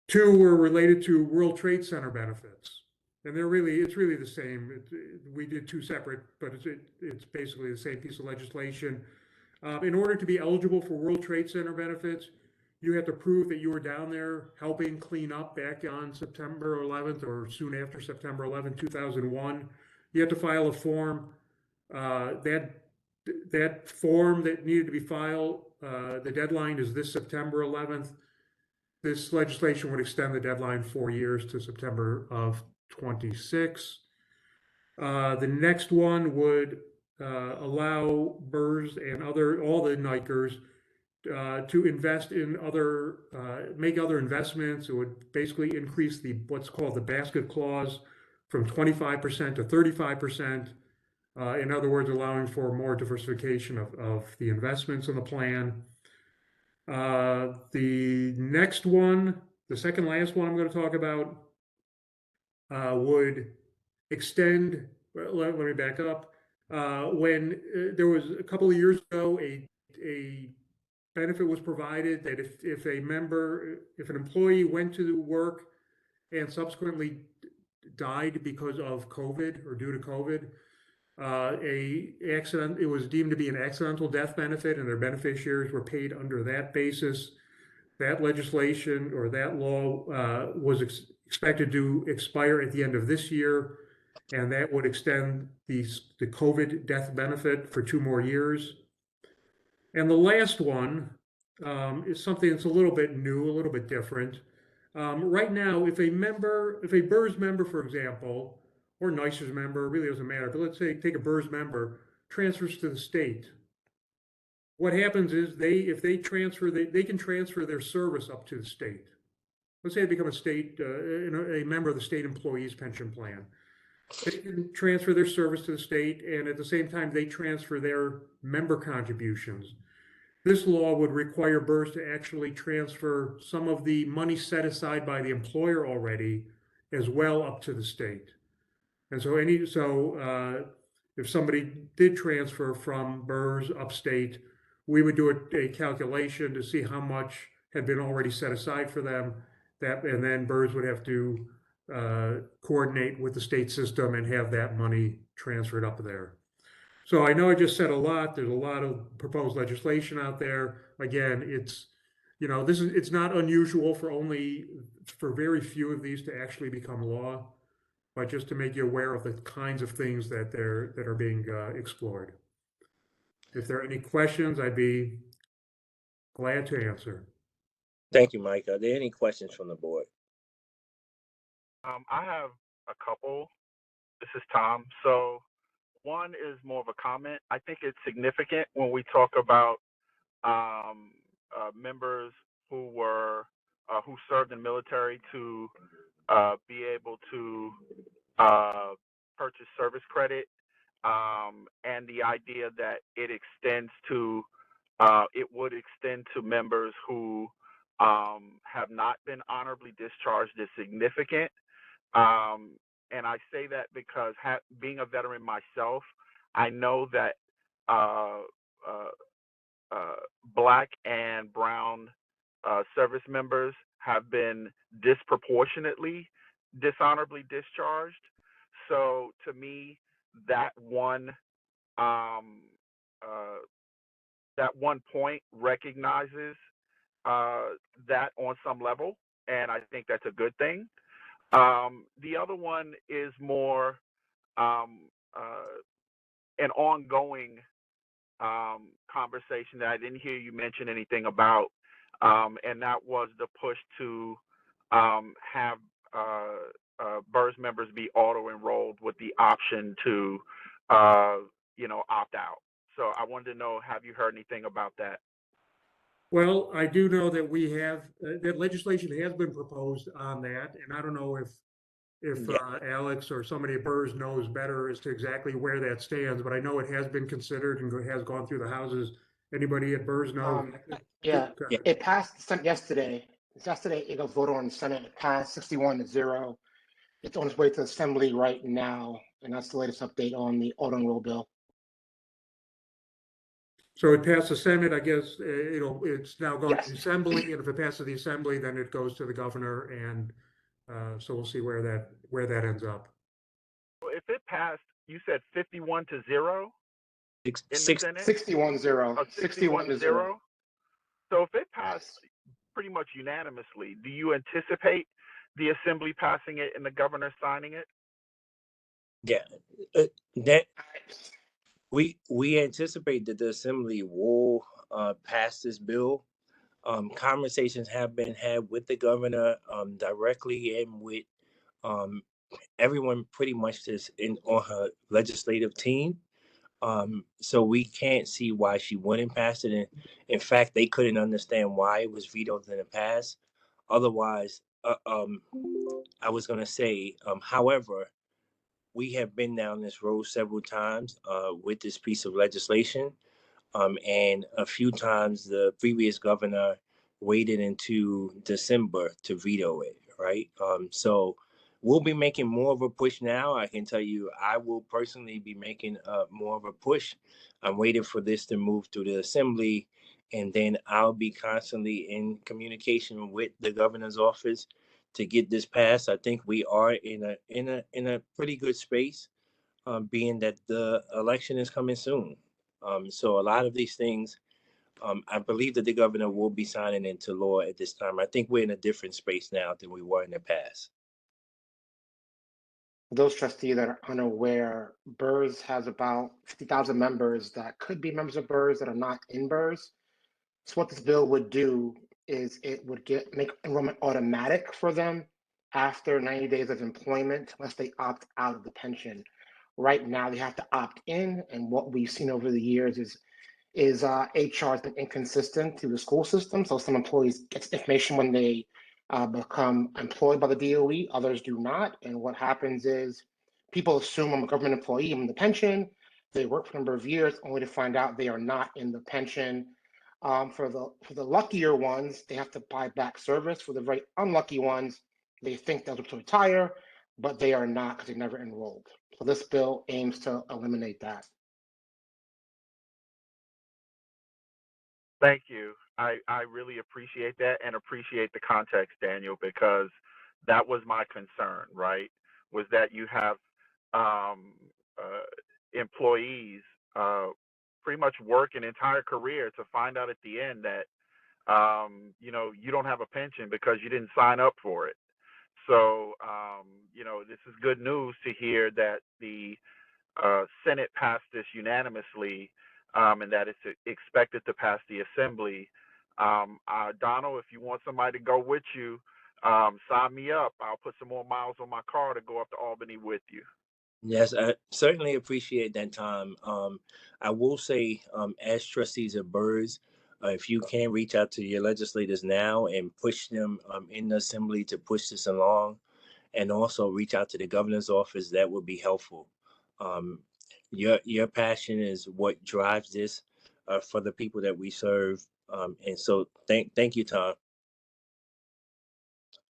Two were related to World Trade Center benefits, and it's really the same. We did two separate, but it's basically the same piece of legislation. In order to be eligible for World Trade Center benefits, you have to prove that you were down there helping clean up back on September 11th or soon after September 11th, 2001. You have to file a form. That form that needed to be filed, the deadline is this September 11th. This legislation would extend the deadline 4 years to September of 26. The next one would allow BERS and all the NYCBERS to invest in make other investments. It would basically increase what's called the basket clause from 25% to 35%. In other words, allowing for more diversification of the investments in the plan. The next one The second last one I'm going to talk about would extend, well, let me back up. When there was a couple of years ago, a benefit was provided that if an employee went to work and subsequently died because of COVID or due to COVID, it was deemed to be an accidental death benefit, and their beneficiaries were paid under that basis. That legislation or that law was expected to expire at the end of this year, and that would extend the COVID death benefit for 2 more years. And the last one is something that's a little bit new, a little bit different. Right now, if a BERS member, for example, or NYCBERS member, really doesn't matter, but let's say take a BERS member, transfers to the state. What happens is if they transfer, they can transfer their service up to the state. Let's say they become a member of the state employees pension plan. They can transfer their service to the state, and at the same time, they transfer their member contributions. This law would require BERS to actually transfer some of the money set aside by the employer already as well up to the state. And so if somebody did transfer from BERS upstate, we would do a calculation to see how much had been already set aside for them, and then BERS would have to coordinate with the state system and have that money transferred up there. So I know I just said a lot. There's a lot of proposed legislation out there. Again, it's not unusual for very few of these to actually become law, but just to make you aware of the kinds of things that are being explored. If there are any questions, I'd be glad to answer. Thank you, Mike. Are there any questions from the board? I have a couple. This is Tom. So one is more of a comment. I think it's significant when we talk about members who served in the military to be able to purchase service credit, and the idea that it would extend to members who have not been honorably discharged is significant. And I say that because being a veteran myself, I know that Black and Brown service members have been disproportionately dishonorably discharged. So to me, that one point recognizes that on some level, and I think that's a good thing. The other one is more an ongoing conversation that I didn't hear you mention anything about, and that was the push to have BERS members be auto-enrolled with the option to, opt out. So I wanted to know, have you heard anything about that? Well, I do know that we have that legislation has been proposed on that, and I don't know if Alex or somebody at BERS knows better as to exactly where that stands, but I know it has been considered and has gone through the houses. Anybody at BERS know? It passed yesterday. Yesterday, it was voted on the Senate. It passed 61-0. It's on its way to Assembly right now, and that's the latest update on the auto enroll bill. So it passed the Senate, I guess. It's now going to the Assembly, and if it passes the Assembly, then it goes to the governor, and so we'll see where that ends up. If it passed, you said 51-0 in the Senate? 61-0. 61-0. So if it passed pretty much unanimously, do you anticipate the Assembly passing it and the governor signing it? Yeah, that we anticipate that the Assembly will pass this bill. Conversations have been had with the governor directly and with everyone pretty much just on her legislative team. So we can't see why she wouldn't pass it. And in fact, they couldn't understand why it was vetoed in the past. Otherwise, I was going to say, however, we have been down this road several times with this piece of legislation. And a few times the previous governor waited into December to veto it, right? So we'll be making more of a push now. I can tell you, I will personally be making more of a push. I'm waiting for this to move through the assembly, and then I'll be constantly in communication with the governor's office to get this passed. I think we are in a pretty good space, being that the election is coming soon. So a lot of these things, I believe that the governor will be signing into law at this time. I think we're in a different space now than we were in the past. For those trustees that are unaware, BERS has about 50,000 members that could be members of BERS that are not in BERS. So what this bill would do is it would make enrollment automatic for them after 90 days of employment, unless they opt out of the pension. Right now, they have to opt in, and what we've seen over the years is HR has been inconsistent through the school system. So some employees get information when they become employed by the DOE, others do not. And what happens is people assume I'm a government employee, I'm in the pension. They work for a number of years only to find out they are not in the pension. For the luckier ones, they have to buy back service. For the very unlucky ones, they think they'll to retire, but they are not because they never enrolled. So this bill aims to eliminate that. Thank you. I really appreciate that and appreciate the context, Daniel, because that was my concern, right? Was that you have employees pretty much work an entire career to find out at the end that you don't have a pension because you didn't sign up for it. So this is good news to hear that the Senate passed this unanimously, and that it's expected to pass the Assembly. Donald, if you want somebody to go with you, sign me up. I'll put some more miles on my car to go up to Albany with you. Yes, I certainly appreciate that, Tom. I will say, as trustees of BERS, if you can reach out to your legislators now and push them in the assembly to push this along, and also reach out to the governor's office, that would be helpful. Your passion is what drives this for the people that we serve, and so thank you, Tom.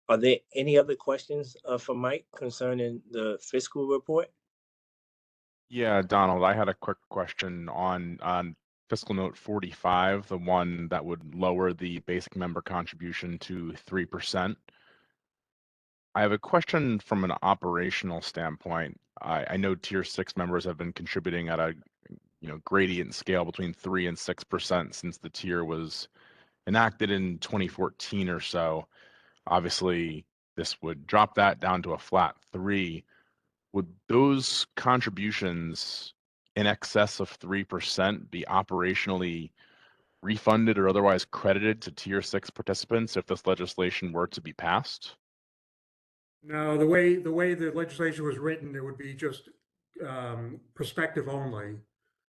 Are there any other questions for Mike concerning the fiscal report? Yeah, Donald, I had a quick question on fiscal note 45, the one that would lower the basic member contribution to 3%. I have a question from an operational standpoint. I know tier 6 members have been contributing at a gradient scale between 3 and 6% since the tier was enacted in 2014 or so. Obviously, this would drop that down to a flat 3. Would those contributions in excess of 3% be operationally refunded or otherwise credited to tier 6 participants if this legislation were to be passed? No, the way the legislation was written, it would be just prospective only,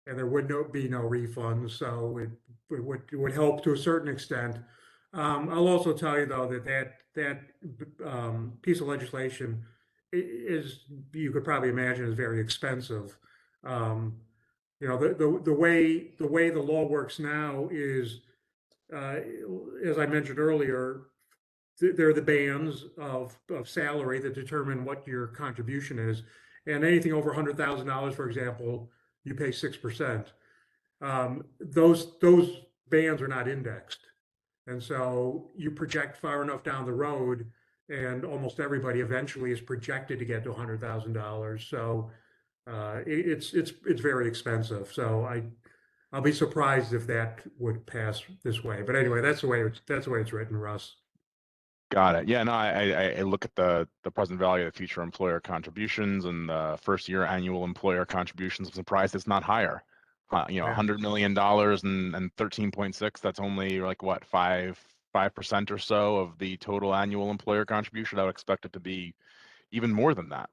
and there would be no refunds. So it would help to a certain extent. I'll also tell you though that piece of legislation is, you could probably imagine, is very expensive. The way the law works now is, as I mentioned earlier, there are the bands of salary that determine what your contribution is, and anything over $100,000, for example, you pay 6%. Those bands are not indexed, and so you project far enough down the road, and almost everybody eventually is projected to get to $100,000. So it's very expensive. So I'll be surprised if that would pass this way. But anyway, that's the way it's written, Russ. Got it. Yeah, no, I look at the present value of future employer contributions and the first year annual employer contributions. I'm surprised it's not higher. $100 million and 13.6, that's only like what, 5% or so of the total annual employer contribution. I would expect it to be even more than that.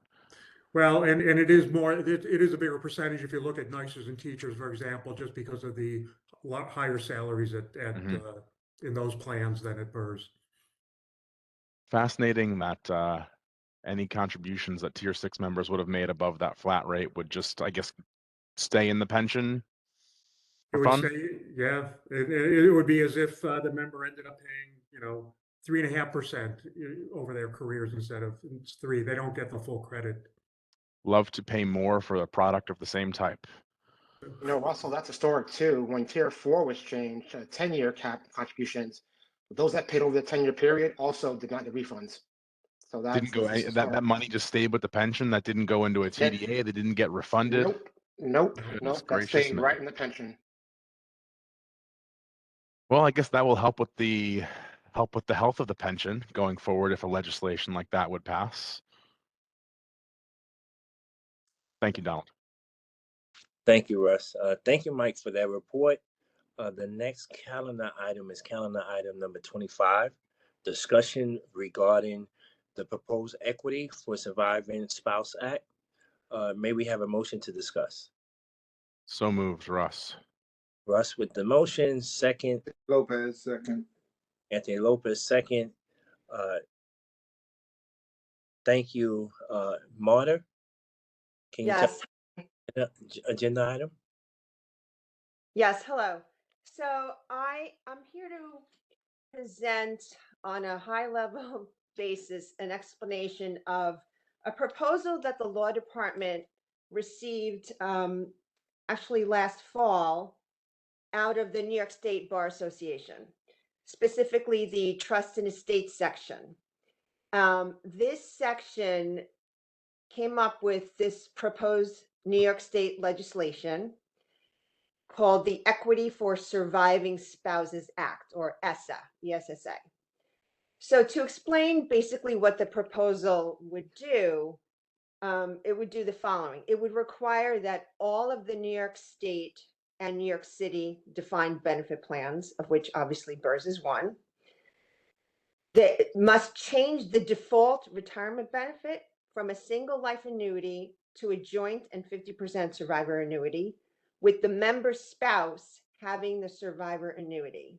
Well, and it is more, it is a bigger percentage if you look at nurses and teachers, for example, just because of the lot higher salaries in those plans than at BERS. Fascinating that any contributions that tier 6 members would have made above that flat rate would just, I guess, stay in the pension. It would say, yeah, it would be as if the member ended up paying, 3.5% over their careers instead of it's 3. They don't get the full credit. Love to pay more for a product of the same type. Russell, that's historic too. When Tier 4 was changed, 10-year cap contributions, those that paid over the 10-year period also did not get refunds. So that's Didn't go that money just stayed with the pension. That didn't go into a TDA. They didn't get refunded. Nope. Goodness That gracious stayed me. right in the pension. Well, I guess that will help with the health of the pension going forward if a legislation like that would pass. Thank you, Donald. Thank you, Russ. Thank you, Mike, for that report. The next calendar item is calendar item number 25, discussion regarding the proposed equity for surviving spouse act. May we have a motion to discuss? So moved, Russ. Russ with the motion, second. Lopez, second. Anthony Lopez, second. Thank you, Marta. Can you Yes. tell agenda item? Yes, hello. So I'm here to present on a high level basis an explanation of a proposal that the law department received actually last fall out of the New York State Bar Association, specifically the Trust and Estate section. This section came up with this proposed New York State legislation called the Equity for Surviving Spouses Act, or ESSA, ESSA. So to explain basically what the proposal would do, it would do the following. It would require that all of the New York State and New York City defined benefit plans, of which obviously BERS is one, that must change the default retirement benefit from a single life annuity to a joint and 50% survivor annuity, with the member spouse having the survivor annuity.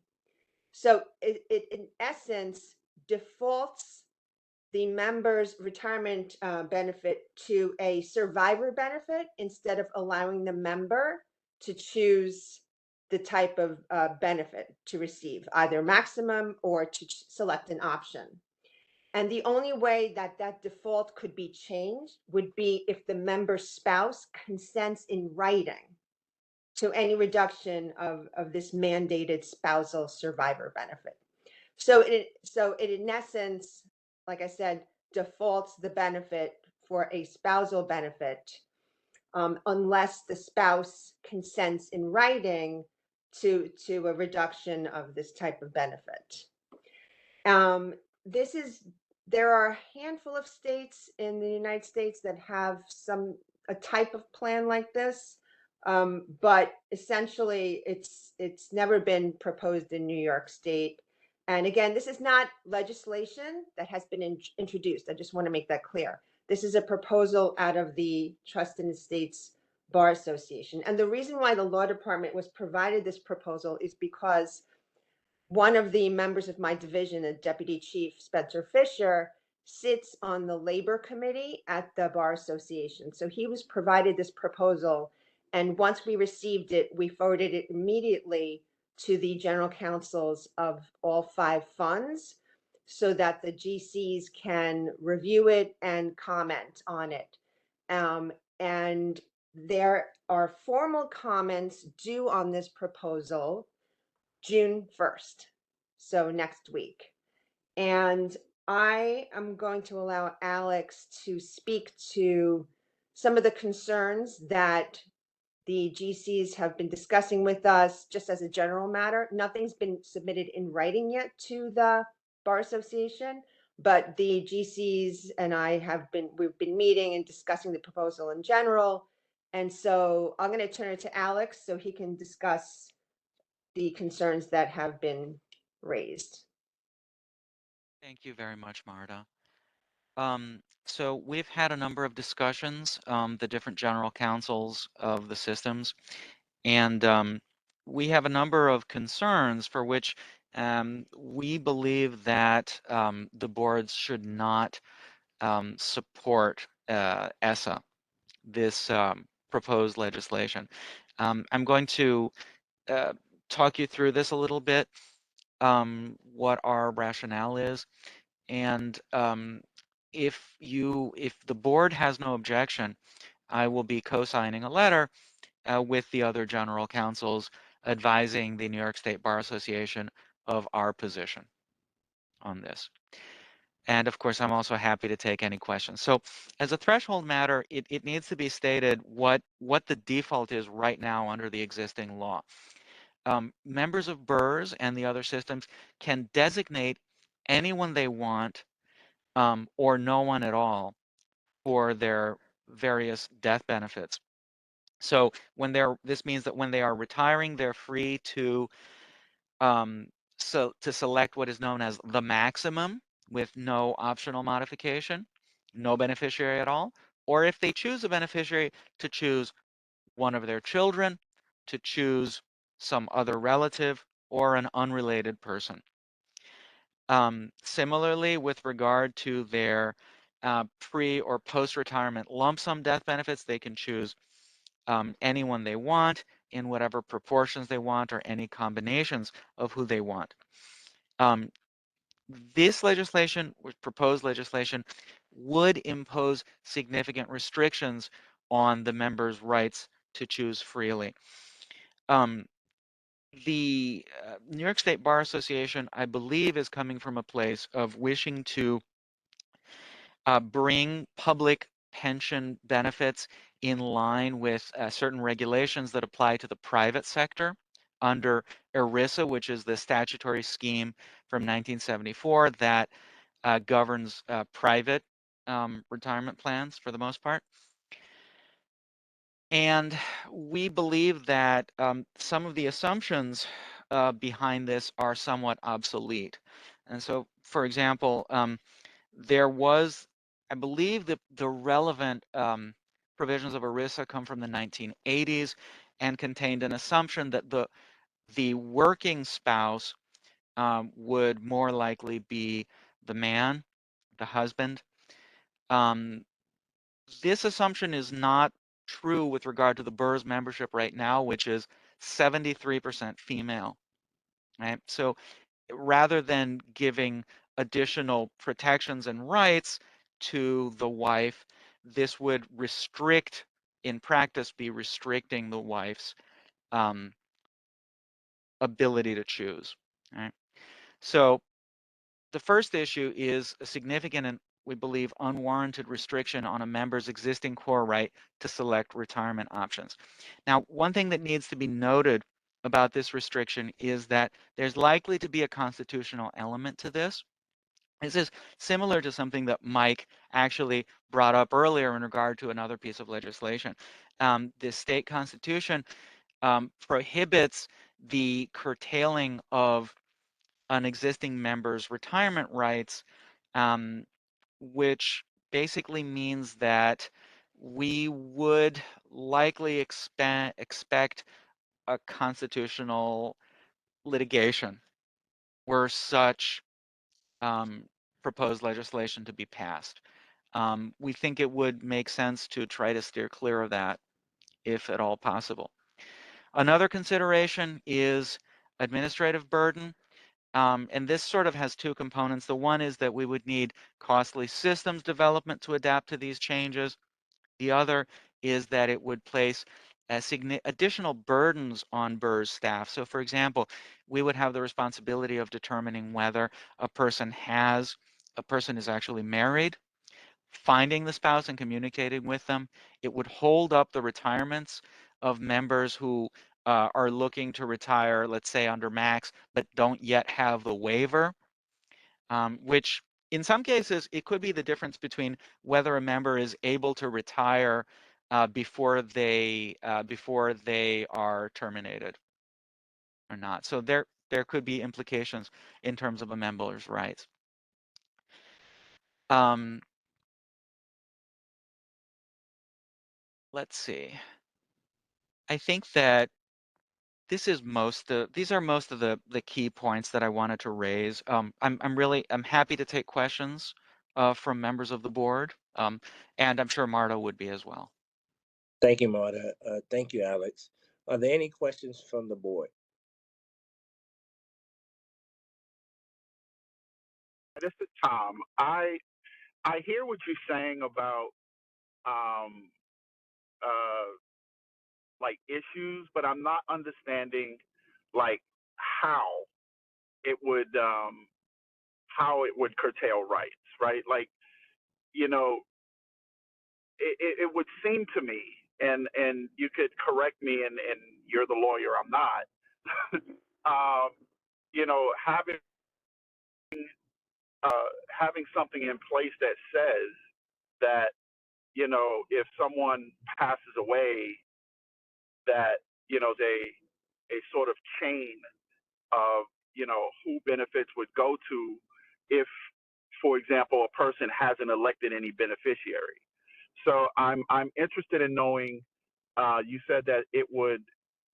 So it in essence defaults the member's retirement benefit to a survivor benefit instead of allowing the member to choose the type of benefit to receive, either maximum or to select an option. And the only way that that default could be changed would be if the member spouse consents in writing to any reduction of this mandated spousal survivor benefit. So it in essence, like I said, defaults the benefit for a spousal benefit unless the spouse consents in writing to a reduction of this type of benefit. There are a handful of states in the United States that have a type of plan like this, but essentially it's never been proposed in New York State. And again, this is not legislation that has been introduced. I just want to make that clear. This is a proposal out of the Trust and Estates Bar Association. And the reason why the law department was provided this proposal is because one of the members of my division, the Deputy Chief Spencer Fisher, sits on the labor committee at the Bar Association. So he was provided this proposal. And once we received it, we forwarded it immediately to the general counsels of all 5 funds so that the GCs can review it and comment on it. And there are formal comments due on this proposal June 1st, so next week. And I am going to allow Alex to speak to some of the concerns that the GCs have been discussing with us, just as a general matter. Nothing's been submitted in writing yet to the Bar Association, but the GCs and I we've been meeting and discussing the proposal in general. And so I'm going to turn it to Alex so he can discuss the concerns that have been raised. Thank you very much, Marta. So we've had a number of discussions, the different general counsels of the systems, and we have a number of concerns for which we believe that the boards should not support ESSA, this proposed legislation. I'm going to talk you through this a little bit, what our rationale is. And if the board has no objection, I will be co-signing a letter with the other general counsels advising the New York State Bar Association of our position on this. And of course, I'm also happy to take any questions. So as a threshold matter, it needs to be stated what the default is right now under the existing law. Members of BERS and the other systems can designate anyone they want or no one at all for their various death benefits. So this means that when they are retiring, they're free to select what is known as the maximum with no optional modification, no beneficiary at all, or if they choose a beneficiary, to choose one of their children, to choose some other relative, or an unrelated person. Similarly, with regard to their pre or post-retirement lump sum death benefits, they can choose anyone they want in whatever proportions they want or any combinations of who they want. This legislation, proposed legislation, would impose significant restrictions on the members' rights to choose freely. The New York State Bar Association, I believe, is coming from a place of wishing to bring public pension benefits in line with certain regulations that apply to the private sector under ERISA, which is the statutory scheme from 1974 that governs private retirement plans for the most part. And we believe that some of the assumptions behind this are somewhat obsolete. And so, for example, there was, I believe, the relevant provisions of ERISA come from the 1980s and contained an assumption that the working spouse would more likely be the man, the husband. This assumption is not true with regard to the BERS membership right now, which is 73% female, right? So rather than giving additional protections and rights to the wife, this would restrict, in practice, be restricting the wife's ability to choose, right? So the first issue is a significant and, we believe, unwarranted restriction on a member's existing core right to select retirement options. Now, one thing that needs to be noted about this restriction is that there's likely to be a constitutional element to this. This is similar to something that Mike actually brought up earlier in regard to another piece of legislation. The state constitution prohibits the curtailing of an existing member's retirement rights, which basically means that we would likely expect a constitutional litigation were such proposed legislation to be passed. We think it would make sense to try to steer clear of that if at all possible. Another consideration is administrative burden. And this sort of has two components. The one is that we would need costly systems development to adapt to these changes. The other is that it would place additional burdens on BERS staff. So for example, we would have the responsibility of determining whether a person is actually married, finding the spouse and communicating with them. It would hold up the retirements of members who are looking to retire, let's say under max, but don't yet have the waiver, which in some cases, it could be the difference between whether a member is able to retire before they are terminated or not. So there could be implications in terms of a member's rights. Let's see. I think that these are most of the key points that I wanted to raise. I'm happy to take questions from members of the board, and I'm sure Marta would be as well. Thank you, Marta. Thank you, Alex. Are there any questions from the board? This is Tom. I hear what you're saying about um, like issues, but I'm not understanding like how it would curtail rights, right? Like, you know, it would seem to me, and you could correct me, and you're the lawyer, I'm not. You know, having something in place that says that, you know, if someone passes away, that, you know, a sort of chain of, you know, who benefits would go to if, for example, a person hasn't elected any beneficiary. So I'm interested in knowing. You said that it would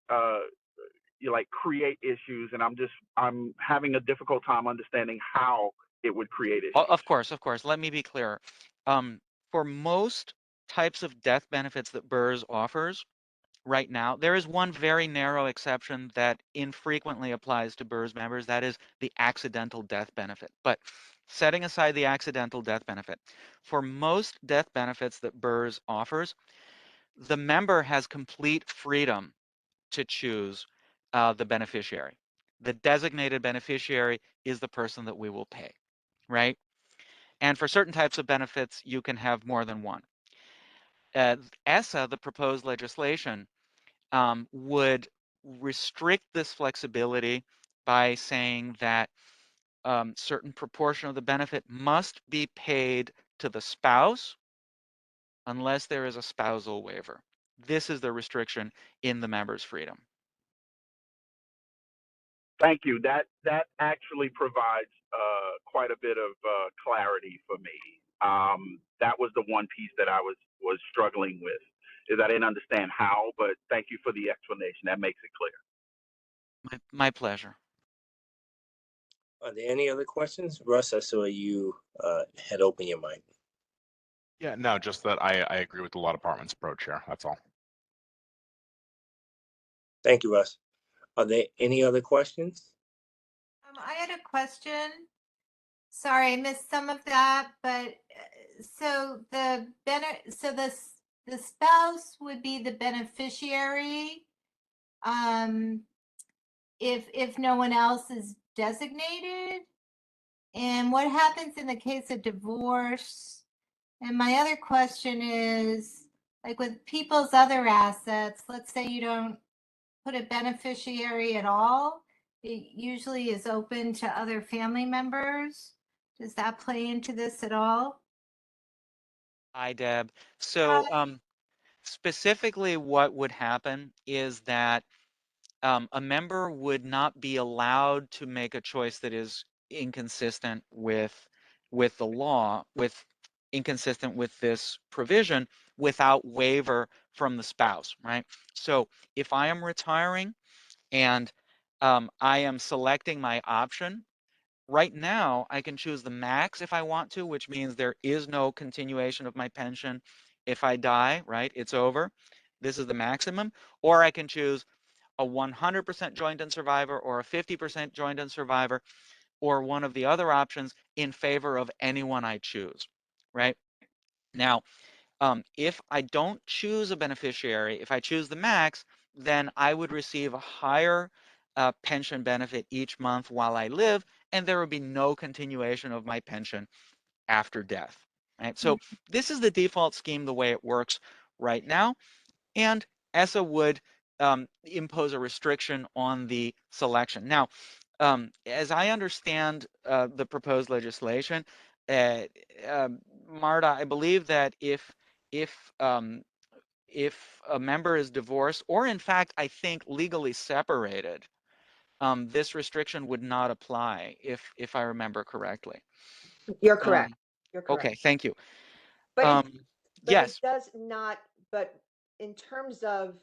like create issues, and I'm having a difficult time understanding how it would create issues. Of course. Let me be clear. For most types of death benefits that BERS offers right now, there is one very narrow exception that infrequently applies to BERS members. That is the accidental death benefit. But setting aside the accidental death benefit, for most death benefits that BERS offers, the member has complete freedom to choose the beneficiary. The designated beneficiary is the person that we will pay, right? And for certain types of benefits, you can have more than one. ESSA, the proposed legislation, would restrict this flexibility by saying that certain proportion of the benefit must be paid to the spouse unless there is a spousal waiver. This is the restriction in the member's freedom. Thank you. That actually provides quite a bit of clarity for me. That was the one piece that I was struggling with, is I didn't understand how, but thank you for the explanation. That makes it clear. My pleasure. Are there any other questions? Russ, I saw you had opened your mic. Yeah, no, just that I agree with the law department's approach here. That's all. Thank you, Russ. Are there any other questions? I had a question. Sorry, I missed some of that, but so the spouse would be the beneficiary if no one else is designated. And what happens in the case of divorce? And my other question is, like with people's other assets, let's say you don't put a beneficiary at all, it usually is open to other family members. Does that play into this at all? Hi, Deb. So specifically what would happen is that a member would not be allowed to make a choice that is inconsistent with the law, inconsistent with this provision without waiver from the spouse, right? So if I am retiring and I am selecting my option, right now I can choose the max if I want to, which means there is no continuation of my pension. If I die, right, it's over. This is the maximum. Or I can choose a 100% joint and survivor or a 50% joint and survivor or one of the other options in favor of anyone I choose, right? Now, if I don't choose a beneficiary, if I choose the max, then I would receive a higher pension benefit each month while I live, and there would be no continuation of my pension after death, right? So this is the default scheme, the way it works right now, and ESSA would impose a restriction on the selection. Now, as I understand the proposed legislation, Marta, I believe that if a member is divorced, or in fact, I think legally separated, this restriction would not apply, if I remember correctly. You're correct. You're correct. Okay, thank you. But yes. it does not, but in terms of,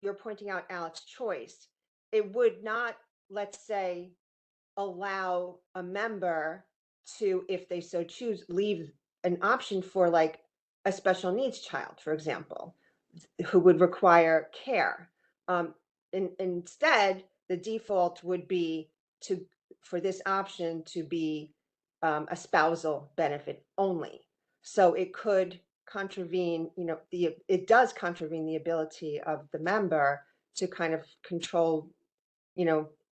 you're pointing out Alex's choice, it would not, let's say, allow a member to, if they so choose, leave an option for like a special needs child, for example, who would require care. Instead, the default would be for this option to be a spousal benefit only. So it could contravene, it does contravene the ability of the member to kind of control,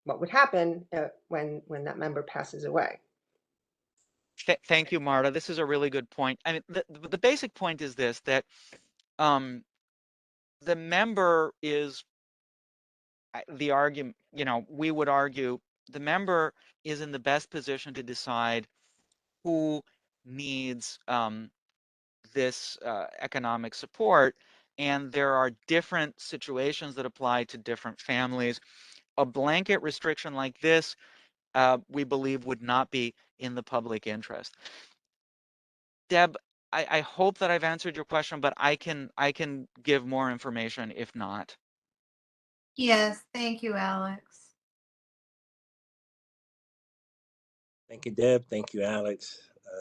what would happen when that member passes away. Thank you, Marta. This is a really good point. I mean, the basic point is this, that the member is the argument, we would argue the member is in the best position to decide who needs this economic support. And there are different situations that apply to different families. A blanket restriction like this, we believe, would not be in the public interest. Deb, I hope that I've answered your question, but I can give more information if not. Yes, thank you, Alex. Thank you, Deb. Thank you, Alex.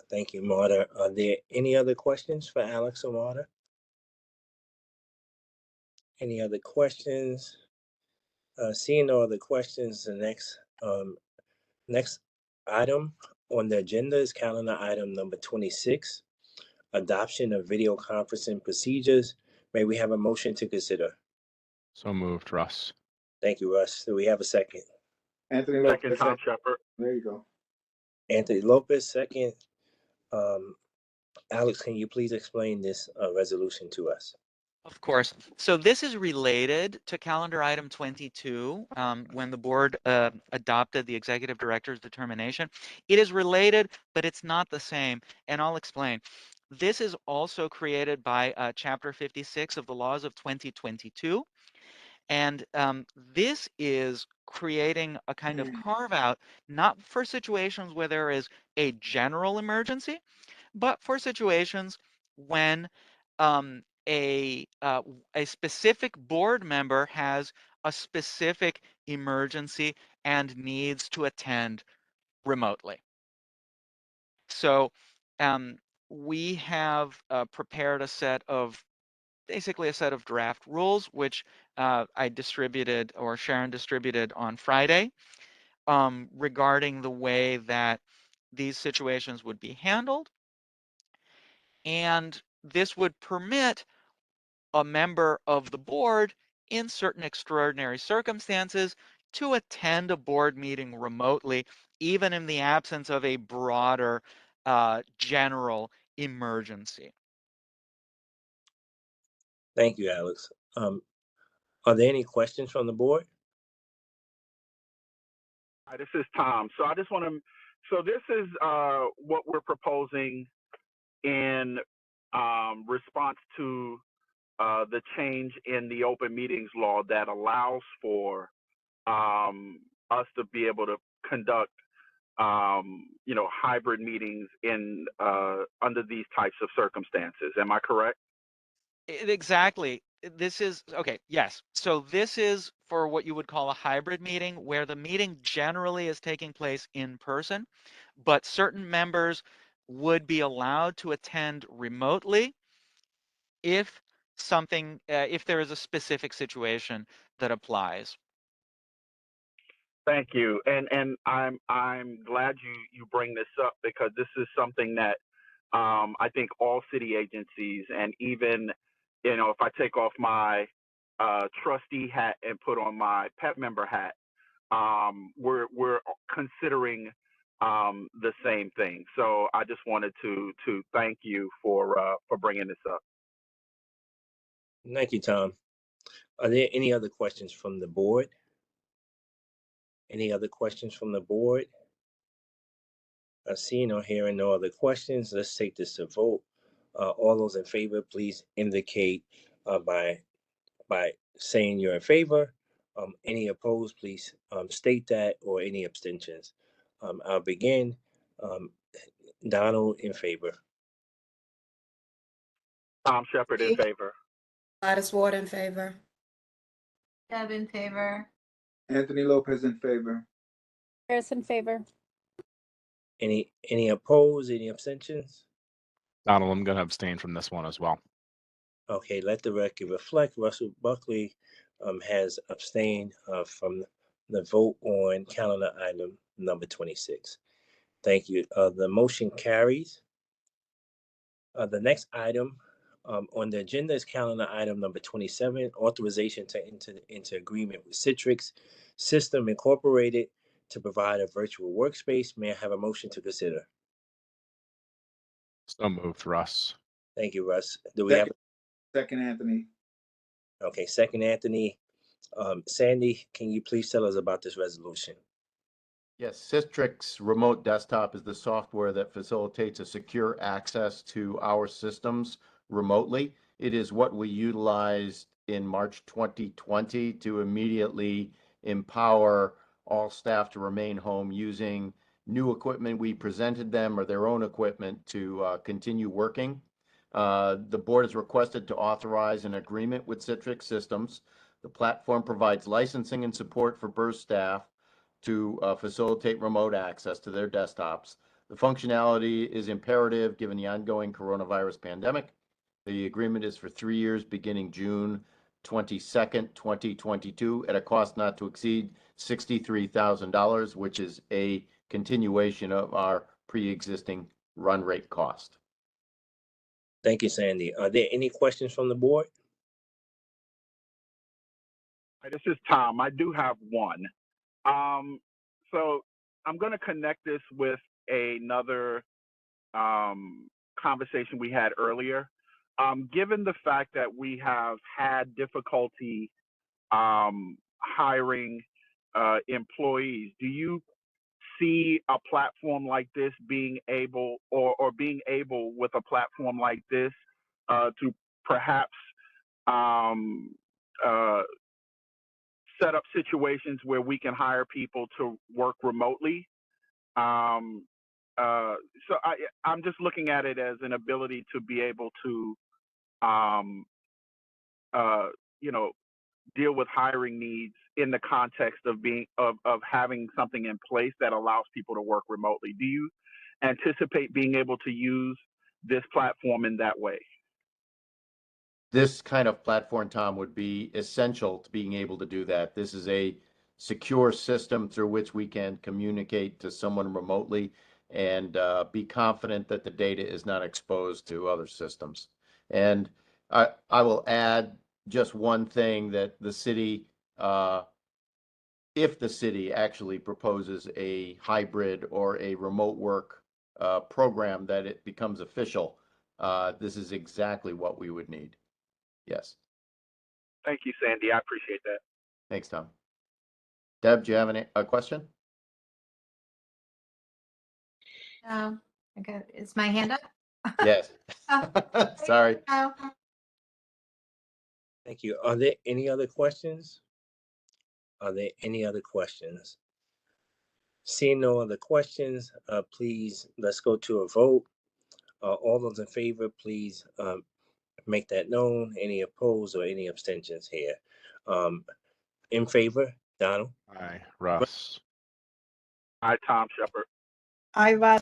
Thank you, Marta. Are there any other questions for Alex or Marta? Any other questions? Seeing no other questions, the next item on the agenda is calendar item number 26, adoption of video conferencing procedures. May we have a motion to consider? So moved, Russ. Thank you, Russ. Do we have a second? Anthony Lopez. Second, Tom Shepard. There you go. Anthony Lopez, second. Alex, can you please explain this resolution to us? Of course. So this is related to calendar item 22, when the board adopted the executive director's determination. It is related, but it's not the same, and I'll explain. This is also created by Chapter 56 of the laws of 2022. And this is creating a kind of carve out, not for situations where there is a general emergency, but for situations when a specific board member has a specific emergency and needs to attend remotely. So we have prepared basically a set of draft rules, which I distributed, or Sharon distributed on Friday, regarding the way that these situations would be handled. And this would permit a member of the board in certain extraordinary circumstances to attend a board meeting remotely, even in the absence of a broader general emergency. Thank you, Alex. Are there any questions from the board? Hi, this is Tom. So I just want to, so this is what we're proposing in response to the change in the open meetings law that allows for us to be able to conduct hybrid meetings in under these types of circumstances. Am I correct? Exactly. This is, okay, yes. So this is for what you would call a hybrid meeting, where the meeting generally is taking place in person, but certain members would be allowed to attend remotely if if there is a specific situation that applies. Thank you, and I'm glad you bring this up, because this is something that I think all city agencies, and even if I take off my trustee hat and put on my PEP member hat, we're considering the same thing. So I just wanted to thank you for bringing this up. Thank you, Tom. Are there any other questions from the board? Any other questions from the board? Seeing or hearing no other questions, let's take this to vote. All those in favor, please indicate by saying you're in favor. Any opposed, please state that, or any abstentions. I'll begin. Donald in favor. Tom Shepard in favor. Gladys Ward in favor. Deb in favor. Anthony Lopez in favor. Harris in favor. Any opposed? Any abstentions? Donald, I'm going to abstain from this one as well. Okay, let the record reflect. Russell Buckley has abstained from the vote on calendar item number 26. Thank you. The motion carries. The next item on the agenda is calendar item number 27, authorization to enter into agreement with Citrix System Incorporated to provide a virtual workspace. May I have a motion to consider? So moved, Russ. Thank you, Russ. Do we have? Second, Anthony. Okay, second, Anthony. Sandy, can you please tell us about this resolution? Yes, Citrix Remote Desktop is the software that facilitates a secure access to our systems remotely. It is what we utilized in March 2020 to immediately empower all staff to remain home using new equipment we presented them or their own equipment to continue working. The board is requested to authorize an agreement with Citrix Systems. The platform provides licensing and support for BERS staff to facilitate remote access to their desktops. The functionality is imperative given the ongoing coronavirus pandemic. The agreement is for 3 years beginning June 22nd, 2022 at a cost not to exceed $63,000, which is a continuation of our pre-existing run rate cost. Thank you, Sandy. Are there any questions from the board? Hi, this is Tom. I do have one. So I'm going to connect this with another conversation we had earlier. Given the fact that we have had difficulty hiring employees, do you see a platform like this being able, or being able with a platform like this to perhaps set up situations where we can hire people to work remotely? So I'm just looking at it as an ability to be able to, you know, deal with hiring needs in the context of of having something in place that allows people to work remotely. Do you anticipate being able to use this platform in that way? This kind of platform, Tom, would be essential to being able to do that. This is a secure system through which we can communicate to someone remotely and be confident that the data is not exposed to other systems. And I will add just one thing, that the city, if the city actually proposes a hybrid or a remote work program, that it becomes official, this is exactly what we would need. Yes. Thank you, Sandy. I appreciate that. Thanks, Tom. Deb, do you have a question? Okay, is my hand up? Yes. Sorry. Thank you. Are there any other questions? Are there any other questions? Seeing no other questions, please, let's go to a vote. All those in favor, please make that known. Any opposed or any abstentions here? In favor, Donald? Aye, Russ. Hi, Tom Shepard. Ivan.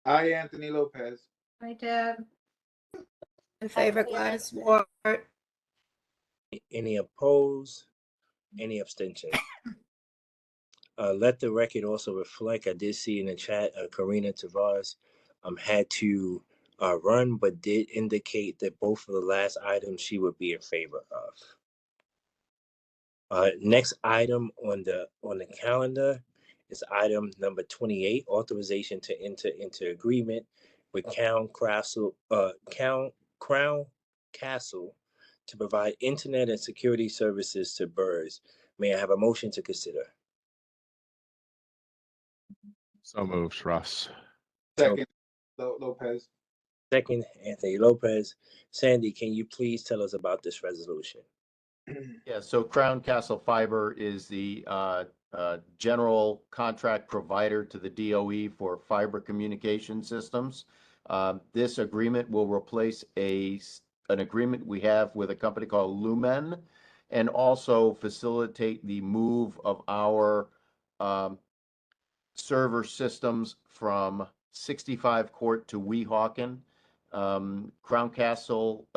Aye, Anthony Lopez. Hi, Deb. In favor, Gladys Ward. Any opposed? Any abstentions? Let the record also reflect, I did see in the chat, Karina Tavares had to run, but did indicate that both of the last items she would be in favor of. Next item on the calendar is item number 28, authorization to enter into agreement with Crown Castle to provide internet and security services to BERS. May I have a motion to consider? So moved, Russ. Second, Lopez. Second, Anthony Lopez. Sandy, can you please tell us about this resolution? Yeah, so Crown Castle Fiber is the general contract provider to the DOE for fiber communication systems. This agreement will replace an agreement we have with a company called Lumen, and also facilitate the move of our server systems from 65 Court to Weehawken. Crown Castle,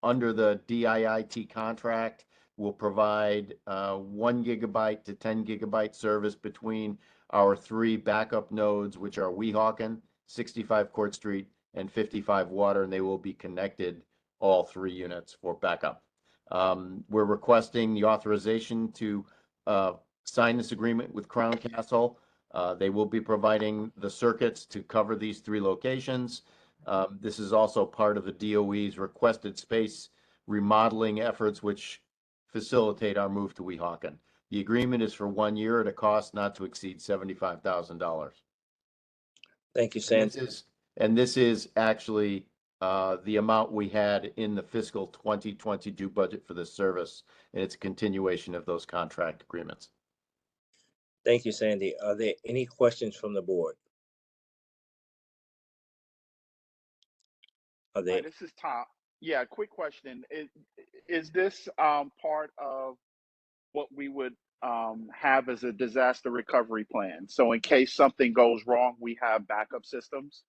under the DIIT contract, will provide 1 gigabyte to 10 gigabyte service between our 3 backup nodes, which are Weehawken, 65 Court Street, and 55 Water, and they will be connected, all 3 units, for backup. We're requesting the authorization to sign this agreement with Crown Castle. They will be providing the circuits to cover these 3 locations. This is also part of the DOE's requested space remodeling efforts, which facilitate our move to Weehawken. The agreement is for 1 year at a cost not to exceed $75,000. Thank you, Sam. And this is actually the amount we had in the fiscal 2022 budget for this service, and it's a continuation of those contract agreements. Thank you, Sandy. Are there any questions from the board? Are there? This is Tom. Yeah, quick question. Is this part of what we would have as a disaster recovery plan? So in case something goes wrong, we have backup systems?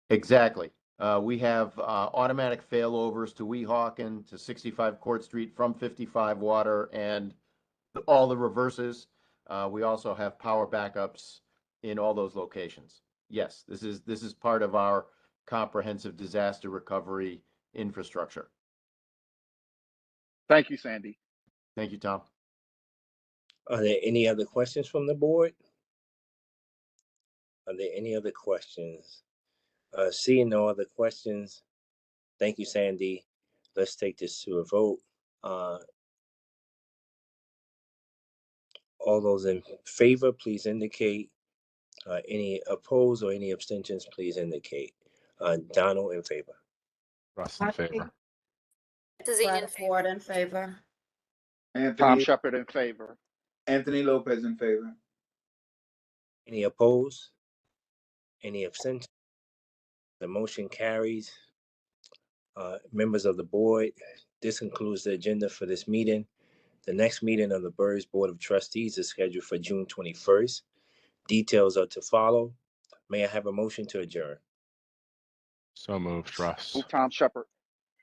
Exactly. We have automatic failovers to Weehawken, to 65 Court Street from 55 Water, and all the reverses. We also have power backups in all those locations. Yes, this is part of our comprehensive disaster recovery infrastructure. Thank you, Sandy. Thank you, Tom. Are there any other questions from the board? Are there any other questions? Seeing no other questions, thank you, Sandy. Let's take this to a vote. All those in favor, please indicate. Any opposed or any abstentions, please indicate. Donald in favor. Russ in favor. Gladys Ward in favor. Tom Anthony, Shepard in favor. Anthony Lopez in favor. Any opposed? Any abstentions? The motion carries. Members of the board, this concludes the agenda for this meeting. The next meeting of the NYCBERS Board of Trustees is scheduled for June 21st. Details are to follow. May I have a motion to adjourn? So moved, Russ. Move Tom Shepard.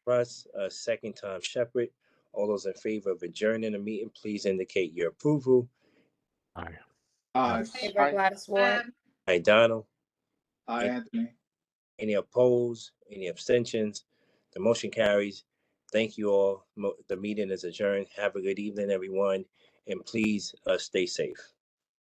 Russ, second Tom Shepard. All those in favor of adjourning the meeting, please indicate your approval. Aye. Aye. Favor Gladys Ward. Aye, Donald. Aye, Anthony. Any opposed? Any abstentions? The motion carries. Thank you all. The meeting is adjourned. Have a good evening, everyone. And please stay safe.